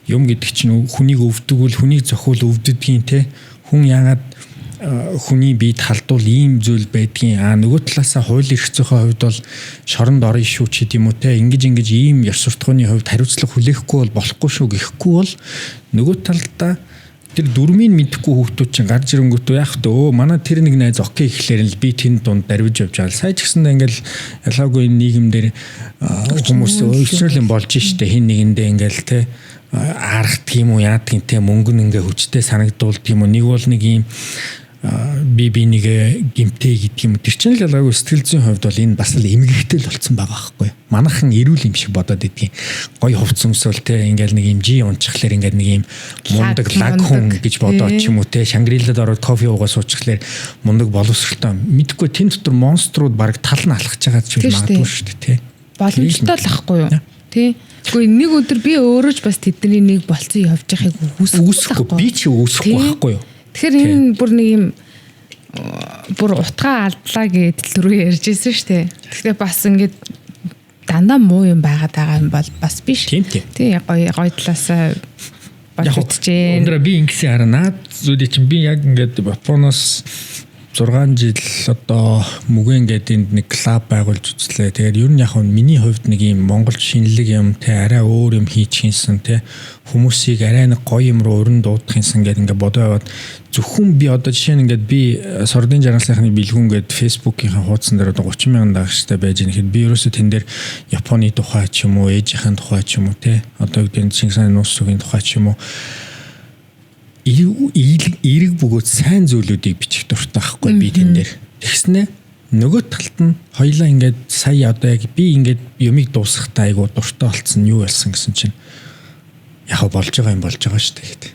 S2: Юм гэдэг чинь хүнийг өвдөг бол хүнийг зохиол өвддгийн те. Хүн яагаад хүний биед халдвал ийм зүйл байдгийн. Нөгөө талаасаа хууль эрх зүйн хувьд бол шоронд орно шүү ч гэдэм үү те. Ингэж ийм ёс суртахууны хувьд хариуцлага хүлээхгүй бол болохгүй шүү гэхгүй бол нөгөө талдаа тэр дөрмийг мэдэхгүй хүүхдүүд чинь гарч ирэнгүүт яах вэ? Манай тэр нэг найз окей гэхлээр л би тэнд дунд дарвиж явж байгаа. Сая ч гэсэндээ ингээл ялгаагүй нийгэмдэр хүмүүс өөрчлөл юм болж штэ хин нэгэндээ ингээл те арахт юм уу яадаг юм те мөнгө нь ингээ хүчтэй санагдуулт юм уу нэг бол нэг юм би нэг гимтэй гэдэг юм. Тэр чинь л ялгаагүй сэтгэл зүйн хувьд бол энэ бас л эмгэгтэй л болцсон байгаа байхгүй. Манайхан эрүүл юм шиг бодоод идэгин. Гой хувц өмсөл те ингээл нэг юм жи унчихлаар ингээд нэг юм мундаг лаг хүн гэж бодоод ч юм уу те Шангрилад ороод кофе уугаа суучихлаар мундаг боловсролтой. Мэдхгүй тэн дотор монструуд баг тал нь алхаж байгаа ч магадгүй шүү дээ те.
S1: Боломжтой л ахгүй юу? Тий. Гэхдээ нэг өдөр би өөрөө ч бас тэдний нэг болцсон явж байгааг
S2: үсэхгүй. Би ч үсэхгүй байхгүй юу?
S1: Тэгэхээр энэ бүр нэг юм бүр утгаа алдлаа гэдэг төрөө ярьж ирсэн шүү дээ. Тэгэхээр бас ингээд дандаа муу юм байгаа юм бол бас биш. Тий гоё талаасаа бодчихжээ.
S2: Өнөөдөр би ингэсэн хараа наад зүйлийг чинь би яг ингээд Японоос 6 жил одоо мүгэн гэдэг энд нэг клуб байгуулж үзлээ. Тэгээд ер нь яг нь миний хувьд нэг юм Монгол шинэлэг юм те арай өөр юм хийчихсэн те хүмүүсийг арай нэг гоё юм руу өрн дуудахынсан гэдэг ингээд бодоо яваад зөвхөн би одоо жишээ нь ингээд би Сордын жаргалсны бэлгүүн гэдэг фэйсбүүкийн хуудсан дээр одоо 30,000 дагагчтай байж нэхэд би ерөөсөө тэн дээр Японы тухай ч юм уу, ээжийн тухай ч юм уу те одоо гэдэг Чингисхааны нуус сүгийн тухай ч юм уу эерэг бөгөөд сайн зүйлүүдийг бичих дуртай байхгүй би тэн дээр. Тэгснэ нөгөө талд нь хоёлаа ингээд сая одоо яг би ингээд юмыг дуусгахтаа айгуу дуртай болцсон юу болсон гэсэн чинь яг болж байгаа юм болж байгаа шүү дээ гэдэг.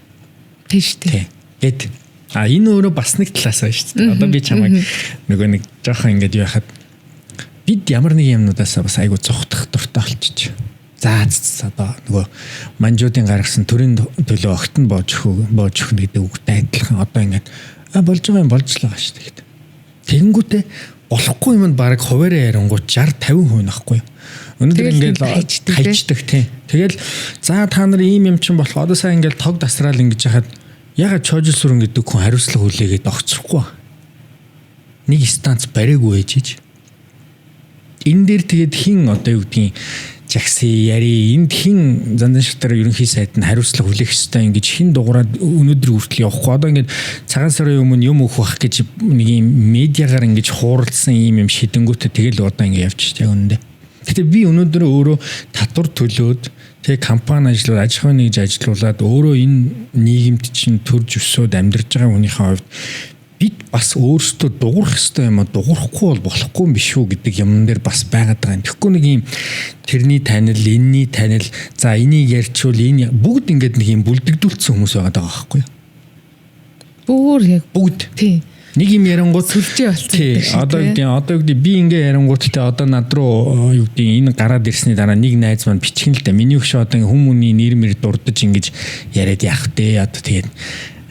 S1: Тийм шүү дээ.
S2: Гэт энэ өөрөө бас нэг талаас байна шүү дээ. Одоо би чамайг нөгөө нэг жоохон ингээд юу хахад бид ямар нэг юмнуудаас бас айгуу зогтох дуртай болчих. За одоо нөгөө манжуудын гаргасан төрийн төлөө огт нь боож өгнө гэдэг үгтэй адилхан одоо ингээд болж байгаа юм болж л байгаа шүү дээ. Тэгэнгүүтээ болохгүй юмд баг хуваараа ярангууд 60-50% нахгүй. Өнөөдөр ингээд хайчдаг тийм. Тэгэл за та нар ийм юм чинь болох одоо сайн ингээд тог тасраал ингэж яхад ягаад чожил сүрэн гэдэг хүн хариуцлага хүлээгээд огцрохгүй. Нэг станц бариагүй ээжиж. Энэ дээр тэгээд хин одоо юу гэдгийг жагси яри энд хин зандан шатар ерөнхий сайд нь хариуцлага хүлээх ёстой ингэж хин дугаараад өнөөдөр хүртэл явахгүй одоо ингэж цагаан сарын өмнө юм өөх бах гэж нэг юм медиагаар ингэж хууралсан юм шидэнгүүтээ тэгэл одоо ингэ явчих яг үнэндээ. Гэтэ би өнөөдөр өөрөө татвар төлөөд тэг компани ажлууд аж ахуйн нэгж ажилуулад өөрөө энэ нийгэмд чинь төрж өсөөд амьдарч байгаа хүнийхээ хувьд бид бас өөрсдөө дуурах ёстой юм а дуурахгүй бол болохгүй юм биш үү гэдэг юм дээр бас байгаад байгаа юм. Тэгэхгүй нэг юм тэрний танил, энэний танил, за энийг ярьчвал энэ бүгд ингээд нэг юм бүлдэгдүүлсэн хүмүүс байгаад байгаа байхгүй юу?
S1: Бүр яг
S2: бүгд.
S1: Тий.
S2: Нэг юм ярангууд
S1: сүлжээ болсон.
S2: Одоо би ингээ ярангууд те одоо над руу юу гэдэг энэ гараад ирсний дараа нэг найз маань бичгэн л да. Миний өгш одоо хүмүүний нэр мэр дурдж ингэж яриад яах вэ? Одоо тэгээд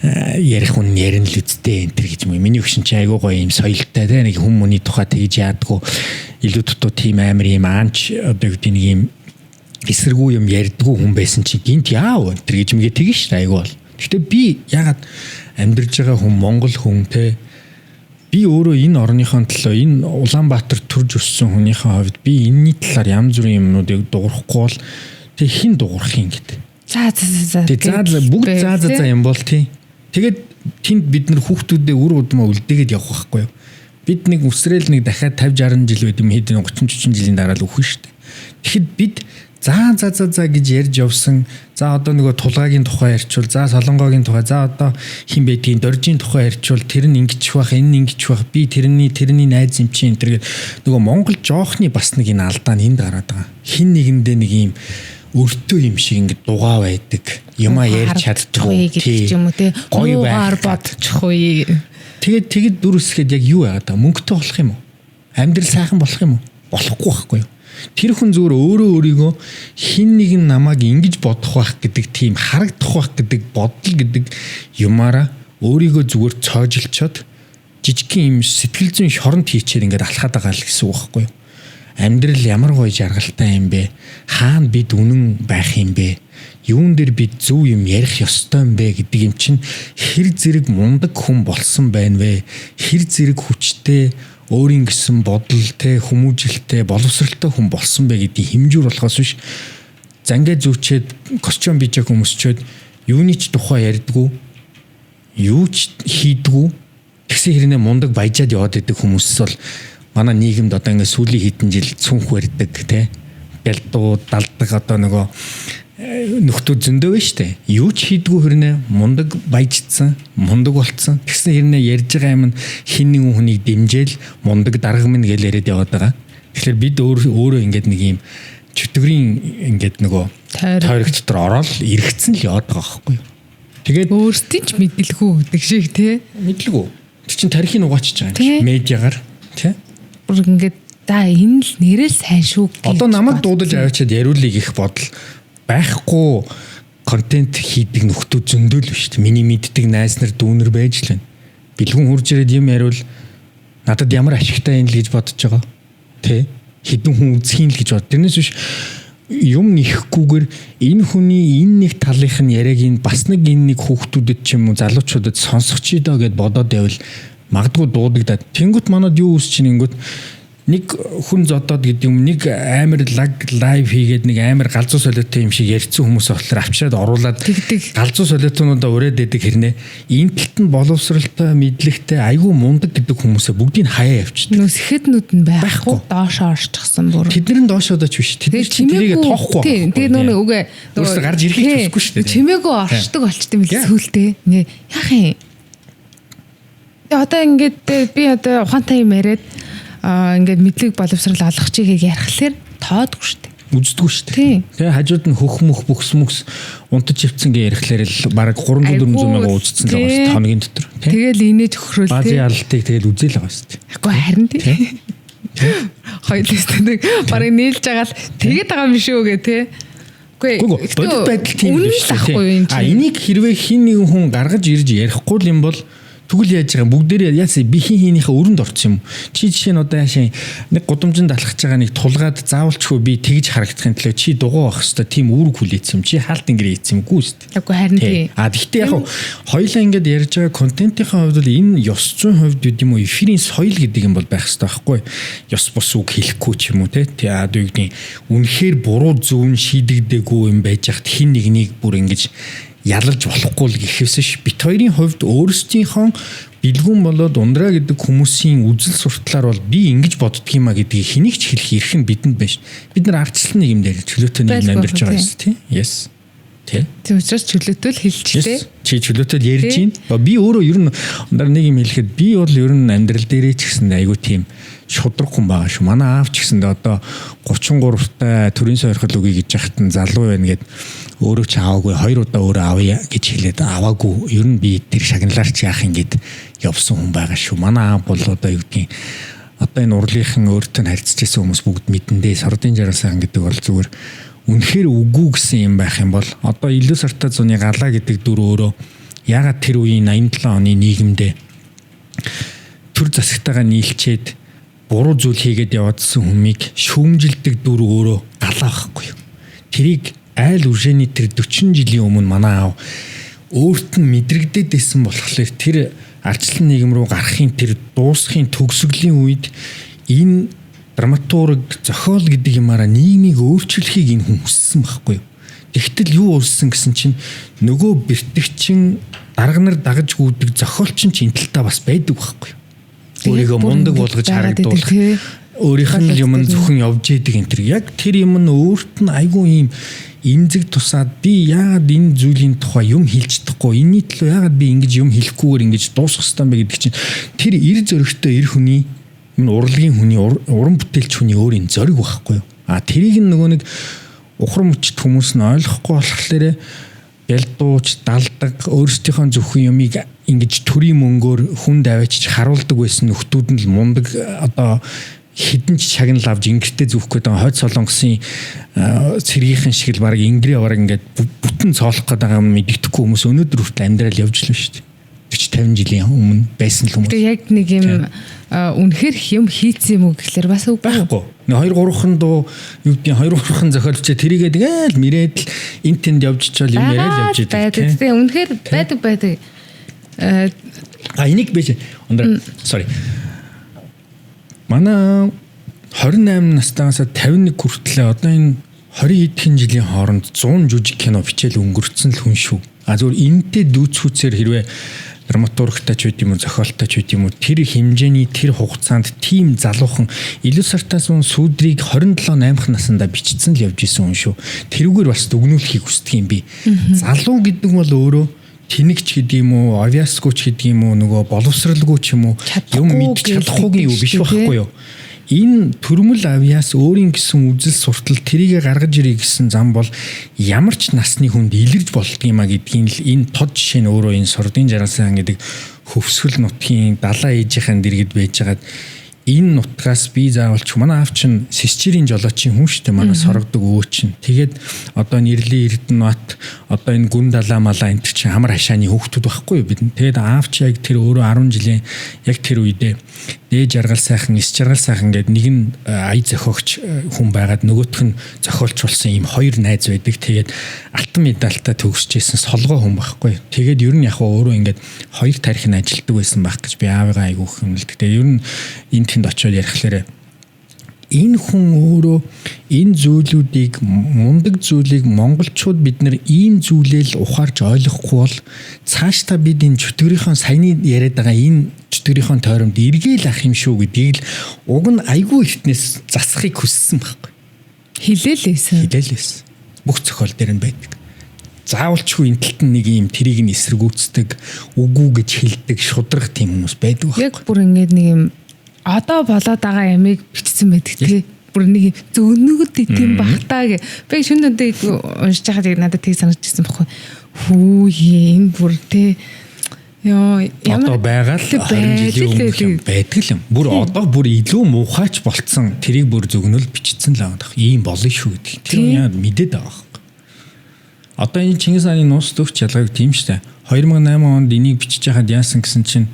S2: ярих хүн ярина л үсттэй энэ төр гэж юм. Миний өгшин чи айгуу гоё юм соёлтой те нэг хүмүүний тухай тэгж яадгүй илүү дутуу тийм амар юм аанч одоо юу гэдэг нэг юм эсэргүү юм ярьдгүй хүн байсан чи гинт яав энэ төр гэж мэгээ тэгэн ш айгуу бол. Гэхдээ би ягаад амьдарж байгаа хүн Монгол хүн те би өөрөө энэ орныхон төлөө энэ Улаанбаатар төрж өссөн хүнийхээ хувьд би энэний талаар янз бүрийн юмнуудыг дуурахгүй бол тэг хин дуурах юм гэдэг.
S1: За.
S2: Тэг бүгд за юм бол тий. Тэгээд тэнд бид нар хүүхдүүдээ үр удмаа үлдээгээд явах байхгүй юу? Бид нэг үсрээл нэг дахиад 50 60 жил байд юм хэд 30 40 жилийн дараа л өхөн шүү дээ. Тэгэхэд бид за гэж ярьж явсан. За одоо нөгөө тулгаагийн тухай ярьчвал, за солонгогийн тухай, за одоо хин байдгийн доржийн тухай ярьчвал тэр нь ингэж байх, энэ нь ингэж байх. Би тэрний найз юм чинь энэ төр нөгөө Монгол жоохны бас нэг энэ алдаа нь энд гараад байгаа. Хин нэгэндээ нэг юм өртөө юм шиг ингэ дугаа байдаг. Юмаа ярьж чаддгүй
S1: гэдэг юм уу те. Гоёгаар бодчихгүй.
S2: Тэгээд дүрсгээд яг юу яагаад байгаа? Мөнгөтэй болох юм уу? Амьдрал сайхан болох юм уу? Болохгүй байхгүй юу? Тэр хүн зүгээр өөрийгөө хин нэг нь намайг ингэж бодох байх гэдэг тийм харагдах байх гэдэг бодол гэдэг юмараа өөрийгөө зүгээр цоожилчоод жижигхэн юм сэтгэл зүйн шоронд хийчээр ингээд алхаад байгаа л гэсэн үг байхгүй юу? Амьдрал ямар гоё жаргалтай юм бэ? Хаана бид үнэн байх юм бэ? Юун дээр бид зөв юм ярих ёстой юм бэ гэдэг юм чинь хэр зэрэг мундаг хүн болсон байна вэ? Хэр зэрэг хүчтэй өөрийн гэсэн бодолтой, хүмүүжлэлтэй, боловсралтай хүн болсон бэ гэдгийг хэмжүүр болохоос биш зангаа зүвчээд костюм бижээ хүмүүсчөөд юуны ч тухай ярьдгүү, юу ч хийдгүү тэгсэн хэрнээ мундаг баяжаад яваад идэг хүмүүс бол манай нийгэмд одоо ингээд сүүлийн хэдэн жил цүнх барьдаг те бэлдүү далдаг одоо нөгөө нөхдүүд зөндөө байна штэ. Юу ч хийдгүү хэрнээ мундаг баяжцсан, мундаг болцсон. Тэгсэн хэрнээ ярьж байгаа юм хин нэгэн хүнийг дэмжээл мундаг дарга минь гэж яриад яваад байгаа. Тэгэхээр бид өөрөө ингээд нэг юм чөтгөрийн ингээд нөгөө тойрог дотор ороод эргэцэн л яваад байгаа байхгүй юу. Тэгээд
S1: өөрсдийн ч мэдлгүй гэдэг шиг те.
S2: Мэдлгүй. Тэр чин тарихын угаачж байгаа юм. Медиагаар те.
S1: Бүр ингээд за энэ л нэрэл сайн шүү.
S2: Одоо намайг дуудаж аваачаад яриулъя гэх бодол байхгүй контент хийдэг нөхдүүд зөндөө л биш. Миний мэддэг найз нар дүүнер байж л байна. Бэлгүн хурж ирээд юм яриул надад ямар ашигтай юм л гэж бодож байгаа. Тэ? Хэдэн хүн үзхийн л гэж бод. Тэрнээс биш юм нэхгүйгээр энэ хүний энэ нэг талынх нь яриаг ин бас нэг энэ нэг хүүхдүүдэд ч юм уу залуучуудад сонсох чи доо гэд бодоод байвал магадгүй дуудагдаад. Тэнгүүт манад юу үс чинь ингэнгүүт нэг хүн зодоод гэдэг юм нэг амар лайв хийгээд нэг амар галзуу солиотой юм шиг ярьсан хүмүүс болохоор авчираад оруулаад галзуу солиотонуудаа ураад идэг хэрнээ энэ талд нь боловсралтай мэдлэгтэй айгүй мундаг гэдэг хүмүүсээ бүгдийг хаяа явчихдаг.
S1: Нүсгэднүүд нь байхгүй доошоо орчихсон бүр.
S2: Тэднэр нь доошоодооч биш. Тэд чинь тэрийг тоохгүй.
S1: Тэгээ нөгөө үгээ
S2: өөрөөсөө гарч ирэхийг хүсэхгүй шүү дээ.
S1: Чимээгөө оршдог болчтой юм л сүултээ. Ингээ яах юм. Одоо ингээд би одоо ухаантай юм яриад ингээд мэдлэг боловсрал олох чигийг ярихлаар тоодгүй шүү дээ.
S2: Үздэггүй шүү дээ. Тэгээ хажууд нь хөх мөх бүхс мөкс унтаж ивцэн гээ ярихлаар л бараг 300 400 мянга үздсэн л байгаа шүү дээ хоногийн дотор.
S1: Тэгэл инээж өхрөөл тий.
S2: Базын алалтыг тэгэл үзэл байгаа шүү дээ.
S1: Агүй харин тий. Хоёулаас нэг бараг нийлж байгаа л тэгээд байгаа юм шүү гэ тий.
S2: Бодит байдал тийм биш шүү. Энийг хэрвээ хин нэгэн хүн гаргаж ирж ярихгүй юм бол тэгвэл яаж байгаа бүгдээрээ яасан би хинийхээ өрөнд орсон юм. Чи жишээ нь одоо яашаа нэг гудамжинд алхаж байгаа нэг тулгаад заавалчгүй би тэгж харагдахын төлөө чи дугуй авах хэвээр тийм үүрэг хүлээсэн юм. Чи хаалт ингэрээ ийцсэн юмгүй шүү дээ.
S1: Үгүй харин тий.
S2: Гэхдээ яг хоёлаа ингээд ярьж байгаа контентын хувьд бол энэ ёс зүйн хувьд гэдэг юм уу эфирийн соёл гэдэг юм бол байх хэрэгтэй байхгүй. Ёс бус үг хэлэхгүй ч юм уу те. Одоо юу гэдэг үнэхээр буруу зөв шийдэгдээгүй юм байж хат хин нэгнийг бүр ингэж ялалж болохгүй л гэхээсш бит хоёрын хувьд өөрсдийнхөө бэлгүүн болоод ундраа гэдэг хүмүүсийн үзэл сурталаар бол би ингэж боддөг юм а гэдгийг хэнийг ч хэлэх эрх нь бидэнд байна. Бид нар ардчлалын нийгэмд чөлөөтэй нийгэмд амьдарч байгаа юм тийм. Yes. Тийм. Тийм учраас чөлөөтэй л хэлчихлээ. Чи чөлөөтэй ярьж байна. Би өөрөө ер нь ундраа нэг юм хэлэхэд би бол ер нь амьдрал дээрээ ч гэсэн айгүй тийм шудраг хүн байгаа шүү. Манай аав ч гэсэндээ одоо 33-тай төрийн сойрхол өгье гэж яхад нь залуу байна гэд өөрөө ч аваагүй 2 удаа өөрөө авъя гэж хэлээд аваагүй. Ер нь би тэр шагналаарч яах юм гээд явсан хүн байгаа шүү. Манай аав бол одоо юу гэдгийг одоо энэ урлынхан өөртөө харьцаж байсан хүмүүс бүгд мэдэндээ сордын жаргалсан гэдэг бол зүгээр үнэхээр үгүй гэсэн юм байх юм бол одоо илүү сартаа зуны галаа гэдэг дүр өөрөө ягаад тэр үеийн 87 оны нийгэмдээ төр засагтайгаа нийлчээд буруу зүйл хийгээд яваадсан хүмийг шүүмжилдэг дүр өөрөө галаа байхгүй юу. Тэрийг айл үржээний тэр 40 жилийн өмнө манай аав өөрт нь мэдрэгдээд байсан болохоор тэр ардчлалын нийгэм рүү гарахын тэр дуусахын төгсгөлийн үед энэ драматург зохиол гэдэг юмараа нийгмийг өөрчлөхийг энэ хүн хүссэн байхгүй юу. Тэгтэл юу өөрсөн гэсэн чинь нөгөө бэртгчин дарга нар дагаж гүйдэг зохиолчин ч энэ талтаа бас байдаг байхгүй юу. Өөрийгөө мундаг болгож харагдуулах өөрийнх нь юм зөвхөн явж идэг энэ тэр яг тэр юм нь өөрт нь айгүй юм имзэг тусаад би яагаад энэ зүйлийн тухай юм хэлж чадахгүй энэний төлөө яагаад би ингэж юм хэлэхгүйгээр ингэж дуусгах ёстой юм бэ гэдэг чинь тэр эр зөрөгтэй эр хүний энэ урлагийн хүний уран бүтээлч хүний өөрийн зориг байхгүй юу. Тэрийг нөгөө нэг ухрам мөчт хүмүүс нь ойлгохгүй болохоор бэлдууч далдаг өөрсдийнхөө зөвхөн юмыг ингэж төрийн мөнгөөр хүн даваачиж харуулдаг байсан нөхдүүд нь л мундаг одоо хідэн ч шагнал авч ингэртээ зүвх гээд байгаа хойд солонгосын цэргийнхэн шиг л баг ингэрээ бараг ингээд бүтэн цоолох гээд байгаа юм мэддэхгүй хүмүүс өнөөдөр хүртэл амьдрал явж л шүү дээ. 40 50 жилийн өмнө байсан л хүмүүс. Тэгээ яг нэг юм үнэхээр юм хийцсэн юм уу гэхэлэр бас үгүй байхгүй. 2 3хан дуу юу гэдгийг 2 3хан зохиолч тэрийгээ тэгэл мэрээд л энэ тэнд явж чаал юм яриад явж идэг. Тэгээ үнэхээр байдаг. Энийг биш. Sorry. Манай 28 настайгаас 51 хүртэл одоо энэ 20 эдхэн жилийн хооронд 100 жүжиг кино бичээл өнгөрцөн л хүн шүү. Зүгээр энэтэй дүүцхүүцээр хэрвээ драматургтай ч үт юм уу зохиолтой ч үт юм уу тэр хэмжээний тэр хугацаанд тим залуухан илүү сартаас сүүдрийг 27 8 наснда бичсэн л явж исэн хүн шүү. Тэрүүгээр бас дүгнүүлэхийг хүсдэг юм би. Залуу гэдэг бол өөрөө тэнэгч гэдэг юм уу, авиасгүйч гэдэг юм уу, нөгөө боловсралгүй ч юм уу юм мэдчих чадахгүй юу биш байхгүй юу? Энэ төрмөл авиас өөрийн гэсэн үзэл суртал тэрийгэ гаргаж ирэх гэсэн зам бол ямар ч насны хүнд илэрж болдго юм а гэдгийг л энэ тод жишээ нь өөрөө энэ сордын жаргалсан гэдэг хөвсгөл нутгийн далаа ээжийнхэн дэргэд байжгаад энэ нутгаас би заавалч манай аав чинь Сисчирийн жолоочийн хүн шүү дээ манай сорогдог өвөө чинь. Тэгээд одоо Нэрлийн Эрдэнэбат одоо энэ гүн далаа малаа энэ чинь амар хашааны хүүхдүүд байхгүй юу бид. Тэгээд аав чи яг тэр өөрөө 10 жилийн яг тэр үедээ дээд жаргал сайхан, эс жаргал сайхан гэдэг нэг нь ая зохиогч хүн байгаад нөгөөх нь зохиолч болсон ийм хоёр найз байдаг. Тэгээд алтан медальтай төгсөжсэн солгоо хүн байхгүй. Тэгээд ер нь яг өөрөө ингээд хоёр тарихын ажилтдаг байсан байх гэж би аавыгаа айгүйх хэмэлдэг. Тэгээд ер нь энэ тэнд очиод ярихлаарэ энэ хүн өөрөө энэ зүйлүүдийг мундаг зүйлийг монголчууд бид нэр ийм зүйлээл ухаарч ойлгохгүй бол цаашдаа бид энэ чөтгөрийнхөө саяны яриад байгаа энэ чөтгөрийнхөө тойромд эргээл ах юм шүү гэдгийг л уг нь айгүй ихтнээс засахыг хүссэн байхгүй. Хилээлээс. Бүх зохиол дээр нь байдаг. Заавалчгүй энэ талд нэг юм тэрийг нь эсэргүүцдэг, үгүй гэж хэлдэг, шудрах тийм хүмүүс байдаг байхгүй.
S1: Яг бүр ингээд нэг юм одоо болоод байгаа ямиг бичсэн байдаг тий. Бүр нэг зөгнөгд тийм багтаа гэ. Би шүн өдөө уншиж байгаад надад тийг санагдчихсан байхгүй. Хүү энэ бүр тий. Яа
S2: одоо байгаа л 20 жилийн өмнө байдаг юм. Бүр одоо бүр илүү муухайч болцсон. Тэрийг бүр зөгнөл бичсэн л байгаа. Ийм болно шүү гэдэг. Тэр яа мэдээд байгаа байхгүй. Одоо энэ Чингис хааны нуус төвч ялгааг тийм штэ. 2008 онд энийг бичиж байхад яасан гэсэн чинь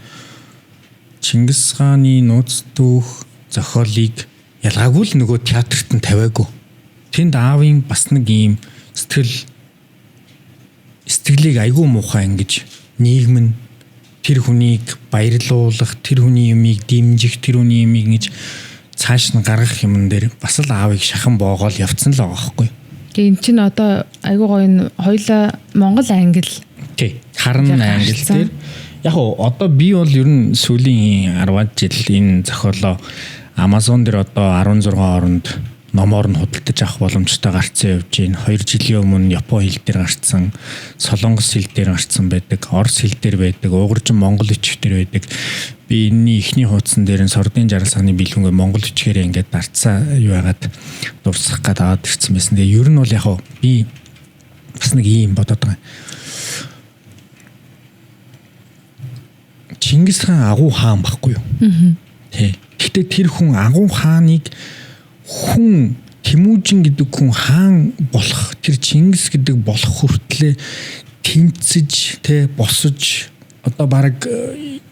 S2: Чингис хааны нууц дүүх зохиолыг ялгаагүй л нөгөө театрт нь тавиагүй. Тэнд аавын бас нэг ийм сэтгэлийг айгүй муухай ингэж нийгэм нь тэр хүнийг баярлуулах, тэр хүний юмыг дэмжих, тэр хүний юмыг ингэж цааш нь гаргах юмн дээр бас л аавыг шахан боогоол явцсан л байгаа байхгүй.
S1: Тэгээ эн чинь одоо айгүй гоё хоёлаа Монгол англи.
S2: Тий, харан англи дээр яг одоо би бол ер нь сүүлийн 10 жил энэ зохиолоо Amazon дээр одоо 16 оронд номоор нь худалдаж авах боломжтой гарцсан явж байна. 2 жилийн өмнө Япон хэл дээр гарцсан, Солонгос хэл дээр гарцсан байдаг, Орос хэл дээр байдаг, угаржин монгол өчг дээр байдаг. Би энэний эхний хуудсан дээр нь Сордын жаргал сагны бэлгүнгээ монгол өчгээрээ ингээд дарцсан юу яагаад дурсах гээд аваад ирсэн байсан. Тэгээ ер нь бол яг би бас нэг юм бодоод байгаа. Чингис хаан агуу хаан байхгүй юу? Тий. Гэхдээ тэр хүн агуу хааныг хүн Тэмүүжин гэдэг хүн хаан болох тэр Чингис гэдэг болох хүртлээр тэнцэж тий босож одоо баг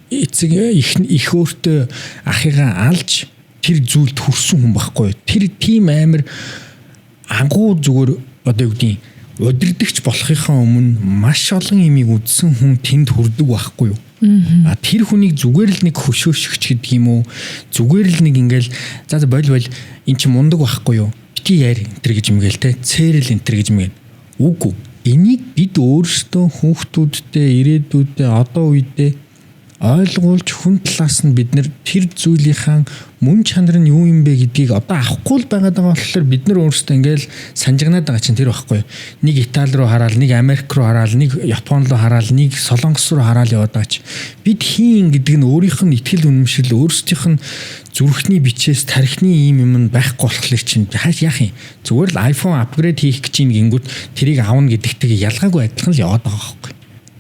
S2: эцэг их өөртөө ахыгаа алж тэр зүйлд хүрсэн хүн байхгүй юу? Тэр тийм амар агуу зүгээр одоо юу гэдгийг удирдахч болохынхаа өмнө маш олон юмыг үзсэн хүн тэнд хүрдэг байхгүй юу? А тэр хүнийг зүгээр л нэг хөшөөшгч гэдэг юм уу? Зүгээр л нэг ингээл за боль эн чинь мундаг байхгүй юу? Бити яар энтер гэж мгээл те. Цээрэл энтер гэж мгээл. Үгүй. Энийг бид өөрсдөө хүүхдүүддээ, ирээдүйдээ, одоо үедээ ойлгуулж хүн талаас нь бид нэр тэр зүйлийнхаа мөн чанар нь юу юм бэ гэдгийг одоо авахгүй л байгаад байгаа болохоор бид нар өөрсдөө ингээл санджигнаад байгаа чинь тэр байхгүй. Нэг Итали руу хараад, нэг Америк руу хараад, нэг Япон руу хараад, нэг Солонгос руу хараад яваад байгаа чи. Бид хийн гэдэг нь өөрийнх нь итгэл үнэмшил, өөрсдийнх нь зүрхний бичээс тархины ийм юм байхгүй болохоор чинь хааш яах юм. Зүгээр л iPhone апгрейд хийх гэж гингүүд тэрийг аавна гэдэгтэйг ялгаагүй адилхан л яваад байгаа байхгүй.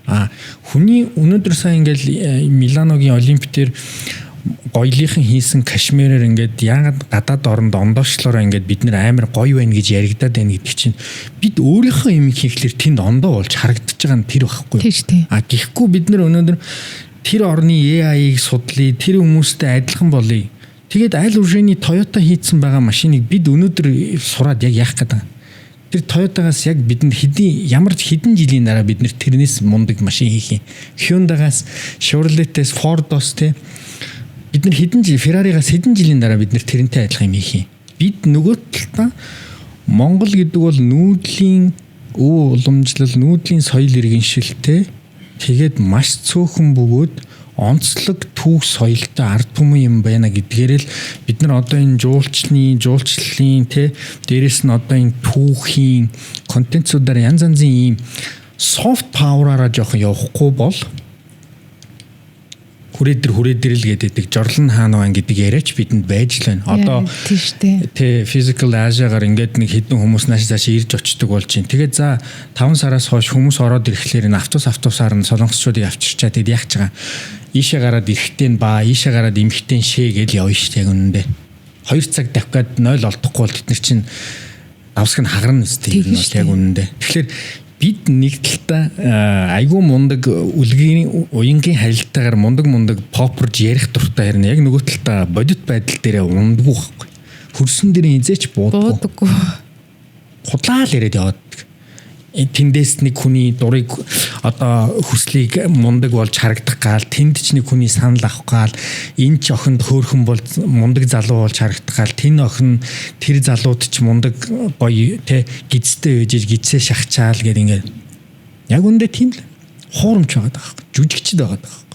S2: Хүний өнөөдөр сайн ингээл Миланогийн Олимп дээр гоёлынхан хийсэн кашмирээр ингээд яагаад гадаад оронд ондоочлороо ингээд бид нэр амар гоё байна гэж яригадаад байна гэдэг чинь бид өөрийнхөө юм хийхлээр тэнд ондоо болж харагдаж байгаа нь тэр байхгүй. Гэхгүй бид нар өнөөдөр тэр орны AI-ыг судлаа, тэр хүмүүстэй адилхан болъё. Тэгээд аль уршины Toyota хийцэн байгаа машиныг бид өнөөдөр сураад яг яах гэдэг. Тэр Toyota-гаас яг бидэнд ямар хэдэн жилийн дараа бид нэр тэрнээс мундаг машин хийх юм. Hyundai-гаас, Chevrolet-ээс, Ford-оос те бид нар Ferrari-гаас хэдэн жилийн дараа бид нэр тэрнтэй адилхан юм хийх юм. Бид нөгөө талдаа Монгол гэдэг бол нүүдлийн уламжлал, нүүдлийн соёл иргэншилтэй тэгээд маш цөөхөн бөгөөд онцлог түүх соёлтой ард түмэн юм байна гэдгээр л бид нар одоо энэ жуулчлалын те дээрэс нь одоо энэ түүхийн контентуудаар янз янзын ийм soft power-аараа жоохон явахгүй бол хүрээдэр л гэдэг Жорлон хаан ван гэдэг яриач бидэнд байж л байна. Одоо тий physical Asia-гаар ингээд нэг хэдэн хүмүүс нааш ирж очдөг болж байна. Тэгээд за 5 сараас хойш хүмүүс ороод ирэхлээр энэ автобусаар нь солонгосчуудыг авчирчаад тэгээд яах гэж байгаа. Ийшээ гараад эрэхтэй нь ийшээ гараад эмхтэй шээ гэж явна шүү дээ яг үнэндээ. 2 цаг давхад 0 олдохгүй бол тэд нар чинь давсаг нь хагарна үстэй юм бол яг үнэндээ. Тэгэхээр бид нэг талдаа айгүй мундаг үлгийн уянгийн харилцаагаар мундаг попорж ярих дуртай харна. Яг нөгөө талдаа бодит байдал дээр ундаггүй байхгүй. Хөрсөн дээр хизээч буудаггүй. Худлаа л яриад яваад. Тэндээс нэг хүний дурыг одоо хүслийг мундаг болж харагдах гал тэнд ч нэг хүний санал авах гал энэ ч охинд хөөрхөн бол мундаг залуу болж харагдах гал тэн охин тэр залууд ч мундаг гоё те гизтэй ээжиж гизээ шахчаал гэдэг ингээд яг үндэ тийм л хуурамч байгаа даа. Жүжигчд байгаа даа.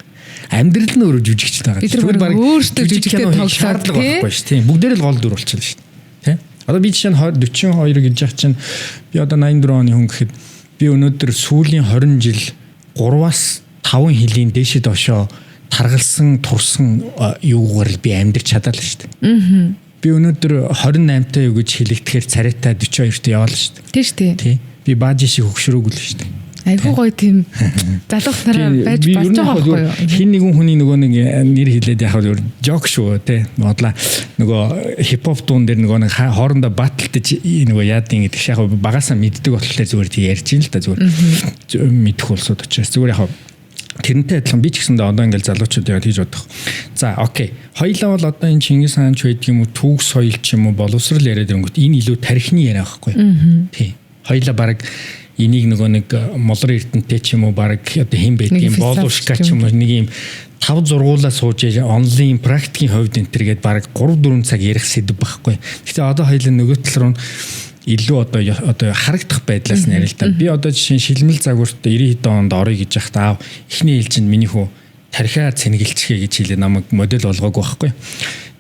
S2: Амьдрал нь өөрөө жүжигчд байгаа.
S1: Тэр баг өөртөө жүжигтэй тоглох
S2: байхгүй шүү. Тийм бүгдээр л гол дүр болчихлоо шүү. Тэ? Одоо би чинь 42 гэж яах чинь би одоо 84 оны хүн гэхэд би өнөөдөр сүүлийн 20 жил 3-аас 5 жилийн дээшээ доошоо таргалсан турсан юугаар л би амьдрч чадаал шүү дээ. Би өнөөдөр 28 таа юу гэж хэлэгдэхээр царайтай 42-т яваал шүү дээ.
S1: Тийм шүү дээ.
S2: Тий. Би бааж шиг хөгшрөөгүй л шүү дээ.
S1: Айгуу гоё тийм залуух нараа байж болж байгаа байхгүй юу?
S2: Хин нэгэн хүний нөгөө нэг нэр хэлээд яхав өөр жок шүү те. Бодлаа нөгөө хипхоп дуун дээр нөгөө нэг хоорондоо баталтаж нөгөө яадын гэдэг шиг яг багасаа мэддэг болохоор зүгээр тий ярьж ин л та зүгээр мэдэх улсууд учраас зүгээр яг тэрнтэй адилхан би ч гэсэндээ одоо ингээл залуучууд яа тийж бодох. За окей. Хоёлаа бол одоо энэ Чингис хаан ч байдаг юм уу, түүх соёл ч юм уу, боловсрал яриад ирэнгүүт энэ илүү тархины яриа байхгүй. Тий. Хоёлаа баг энийг нөгөө нэг молор эрдэнтэй ч юм уу баг одоо хэн байдгийг боловшка ч юм уу нэг юм 5 зургуулаа сууж онлайн практикийн хувьд энэ төр гээд баг 3-4 цаг ярих сэдв байхгүй. Гэхдээ одоо хоёлаа нөгөө тал руу илүү одоо харагдах байдлаас нь ярил та. Би одоо жишээ шилмэл загварт 90 хэд онд орё гэж яхад аав эхний ээлжинд миний хүү тархиа цэнгэлчхээ гэж хэлээ намайг модель болгоогүй байхгүй.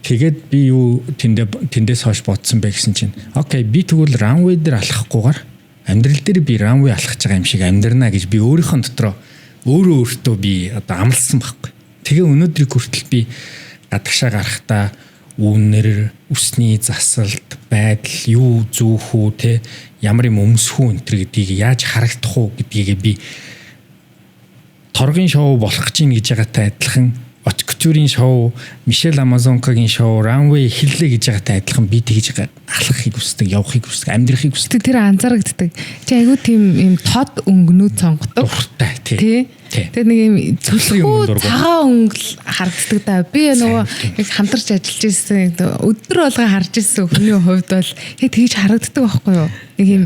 S2: Тэгээд би юу тэндээс хойш бодсон бэ гэсэн чинь окей би тэгвэл runway дээр алхахгүйгээр амьдрал дээр би runway алхаж байгаа юм шиг амьдрнаа гэж би өөрийнхөө дотроо өөртөө би одоо амласан байхгүй. Тэгээ өнөөдрийг хүртэл би гадагшаа гарахдаа үнэр үсний засалт байдал юу зүүх үү те ямар юм өмсөх үү энэ гэдгийг яаж харагдах уу гэдгийг би торгийн шоу болох гэж байна гэж байгаатай адилхан Откчурийн шоу, Мишель Амазонкагийн шоу, Runway эхэллээ гэж байгаатай адилхан би тэгж алхахыг хүсдэг, явахыг хүсдэг, амьдрахыг хүсдэг.
S1: Тэр анзаарагддаг. Чи айгүй тийм юм тод өнгнүүд сонгодог.
S2: Дуртай тий.
S1: Тэр нэг юм цөлхөө цагаан өнгөл харагддаг да. Би нөгөө яг хамтарч ажиллаж ирсэн өдөр болго харж ирсэн хүний хувьд бол тэгж харагддаг байхгүй юу? Нэг юм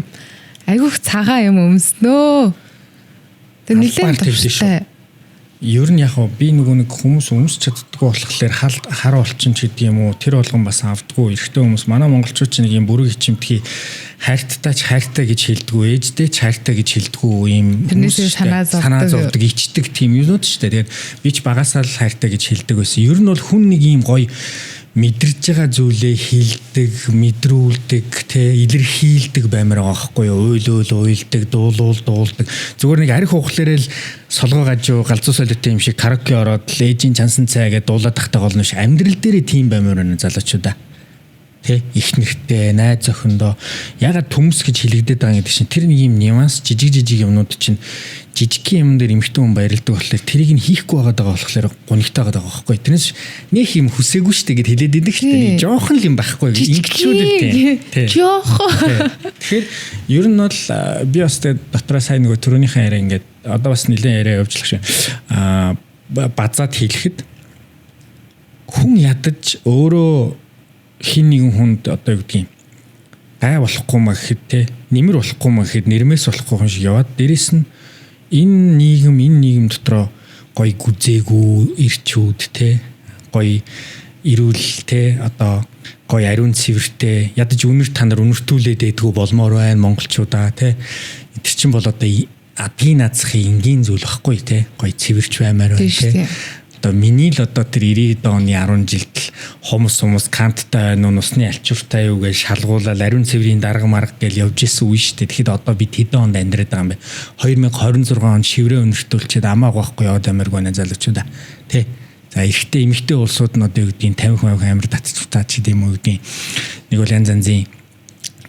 S1: айгүйх цагаан юм өмснөө. Тэр нэлээд дуртай.
S2: Ер нь яг би нөгөө нэг хүмүүс өмсч чаддгүй болохоор хар олчин ч гэдэг юм уу тэр болгон бас авдггүй эрэгтэй хүмүүс манай монголчууд ч нэг юм бүрэг хичмтгий хайрттай ч хайртай гэж хэлдэггүй ээжтэй ч хайртай гэж хэлдэггүй юм санаа зовдөг ичдэг тийм юмнууд шүү дээ. Тэгээд би ч багасаа л хайртай гэж хэлдэг байсан. Ер нь бол хүн нэг юм гоё мэдэрж байгаа зүйлээ хилдэг, мэдрүүлдэг, илэрхийлдэг баймар байгаа байхгүй юу? Уйлдаг, дуулдаг. Зүгээр нэг арх ухлаарэл солгоо гажуу галзуу солиотой юм шиг караоке ороод лежийн чансан цай гэдээ дуулаад тахтай гол нь ш. Амьдрал дээр тийм баймар байна залуучуудаа. Их нэртэй, найз охиндоо ягаад төмс гэж хэлэгдээд байгаа гэдэг чинь тэр нэг юм нюанс жижиг юмнууд чинь жижиг юм дээр эмхтэн хүн баярлдаг болохоор тэрийг нь хийхгүй байгаа болохоор гонигтай байгаа байхгүй. Тэрнээс нэг юм хүсээгүй штэ гэд хэлээд идэг штэ. Жоохон л юм байхгүй. Ингэчүүдэд тийм.
S1: Жоохон.
S2: Тэгэхээр ер нь бол би бас дотроо сайн нөгөө төрөнийхөө яриа ингээд одоо бас нэлээд яриа явуулах шиг базаад хэлэхэд хүн ядаж өөрөө хин нэгэн хүнд одоо юу гэдгийг гай болохгүй маа гэхэд нэмэр болохгүй маа гэхэд нэрмээс болохгүй хүн шиг яваад дээрэс нь энэ нийгэм дотроо гоё гүзээгүү ирчүүд гоё ирүүл одоо гоё ариун цэвэртэй ядаж үнэр та нар үнэртүүлээд байдгүй болмоор байна монголчуудаа тэр чинь бол одоо адгийн наацхийн энгийн зүйл байхгүй гоё цэвэрч баймаар байна одоо миний л одоо тэр 90 оны 10 жилд хүмүүс канттай нусны альчууртай юу гэж шалгуулаад ариун цэврийн дарга марга гэж явж исэн үе шүү дээ. Тэгэхэд одоо бид хэдэн онд амьдраад байгаа юм бэ? 2026 онд шиврээ өнөртүүлчихэд амааг байхгүй яваад амирг байна залуучуудаа. Тэ. За эрэгтэй эмэгтэй улсууд нь одоо юу гэдгийг 50% амир татцтаа ч гэдэм үү гэдгийг нэг бол янз янзын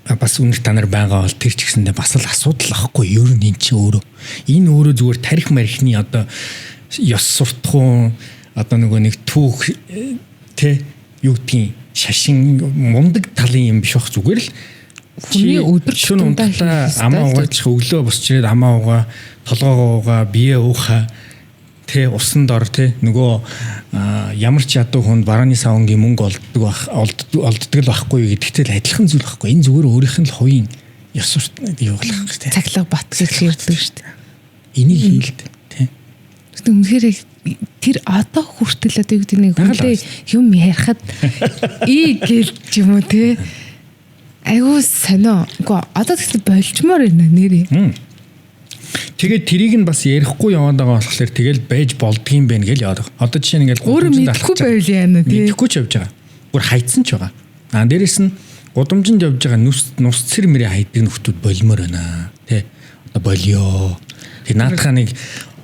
S2: бас үнэр та нар байгаа бол тэр ч гэсэндээ бас л асуудал ахгүй ер нь энэ чи өөрөө. Энэ өөрөө зүгээр тарих марихны одоо ёс суртахуун одоо нөгөө нэг түүх юу гэдгийг шашин мундаг талын юм биш бах зүгээр л
S1: хүний өдөр
S2: шөнө унталтаа амаа угаачих өглөө босч ирээд амаа угаа, толгоогоо угаа, биеэ уухаа тэ усан дор тэ нөгөө ямар ч ядуу хүнд барааны савнгийн мөнгө олддог л байхгүй гэдэгтэй л адилхан зүйл байхгүй. Энэ зүгээр өөрийнх нь л хувийн ёс суртахуун юу болох гэж тэ.
S1: Цаглаг бат гэж ярьдаг шүү дээ.
S2: Энийг хийлд тэ.
S1: Тэгтээ үнэхээр тэр одоо хүртэл одоо юу гэдэг нэг хүнтэй юм ярихад гээл ч юм уу те айгуу сонио. Үгүй одоо тэгтээ болчмоор байна нэрээ.
S2: Тэгээд тэрийг нь бас ярихгүй яваад байгаа болохоор тэгэл байж болдгийм бэ гэж яваад байгаа. Одоо жишээ нь ингээл
S1: гудамжинд мэдхгүй байл яана тий.
S2: Мэдхгүй ч явж байгаа. Бүр хайцсан ч байгаа. Дээрэс нь гудамжинд явж байгаа нус цэр мэрэ хайдаг нөхдүүд болмоор байна. Тэ. Одоо болио. Тэг наадхаа нэг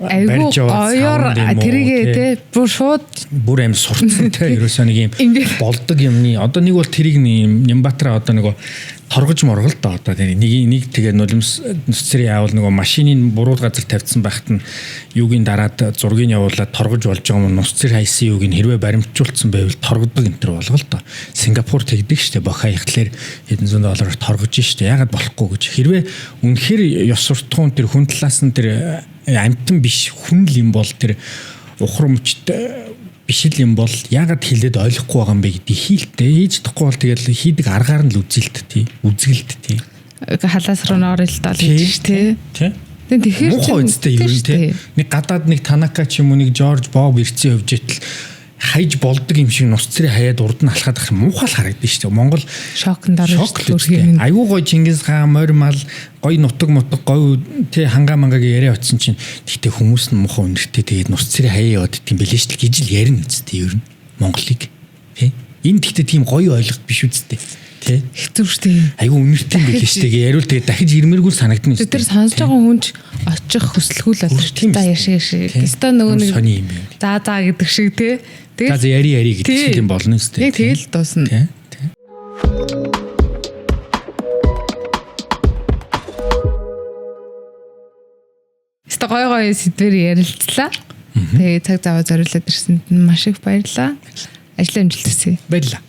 S1: айгуу гоёор тэрийгээ те бүр шууд
S2: бүр аим сурцсантай ерөөсөө нэг юм болдог юмны одоо нэг бол тэрийг Нямбатраа одоо нөгөө торгож моргол да одоо нэг тэгээ нулимс цэрийн яавал нөгөө машинын буруу газар тавьсан байхад нь юугийн дараад зургийг явуулаад торгож болж байгаа юм нус цэр хайсан юуг нь хэрвээ баримтжуулсан байвал торгодог энэ төр болго л доо. Сингапур тэгдэг штэ бохаа ихлээр хэдэн зуун доллараар торгож штэ ягаад болохгүй гэж хэрвээ үнэхээр ёс суртахуун тэр хүн талаас нь тэр амтан биш хүн л юм бол тэр ухрамчтай биш л юм бол ягаад хэлээд ойлгохгүй байгаа юм бэ гэдгийг хийлтэй хийж чадахгүй бол тэгэл хийдэг аргаар нь л үзэлт тий үзгэлт тий
S1: халаас руу норолдол гэж тий тэгэхээр
S2: муухай үстэй юм тий нэг гадаад нэг Танака ч юм уу нэг Жорж Боб ирцэн явж итэл хайж болдог юм шиг нус цэрээ хаяад урд нь алхаад ах муухай л харагдаж шүү дээ. Монгол
S1: шокнд орж
S2: төрхийн аюу гой Чингис хаан морь мал гой нутаг гой тий хангаа мангагийн яриа утсан чинь тэгтээ хүмүүс нь муухай үнэртэй тэгээд нус цэрээ хаяа яваад тийм билээ шүү дээ гэж л ярина үстэй ер нь Монголыг тий энэ тэгтээ тийм гоё ойлголт биш үстэй тий
S1: хэцүү шүү дээ.
S2: Аюу үнэртэй юм билээ шүү дээ яриул тэгээд дахиж ирмэргүй санагдана
S1: үстэй. Тэр сонсож байгаа хүн ч очих хүсэлгүй л болчих та яшиг өстой нөгөө нэг
S2: сони юм байна.
S1: За гэдэг шиг тий
S2: тэгээд яри гэдэг шиг юм болно үстэй.
S1: Яг тэгэл дуусна.
S2: Тий.
S1: Өстой гой сэдвэр ярилцлаа. Тэгээд цаг зав зориулаад ирсэнд маш их баярлалаа. Ажил амжилт хүсье.
S2: Баярлалаа.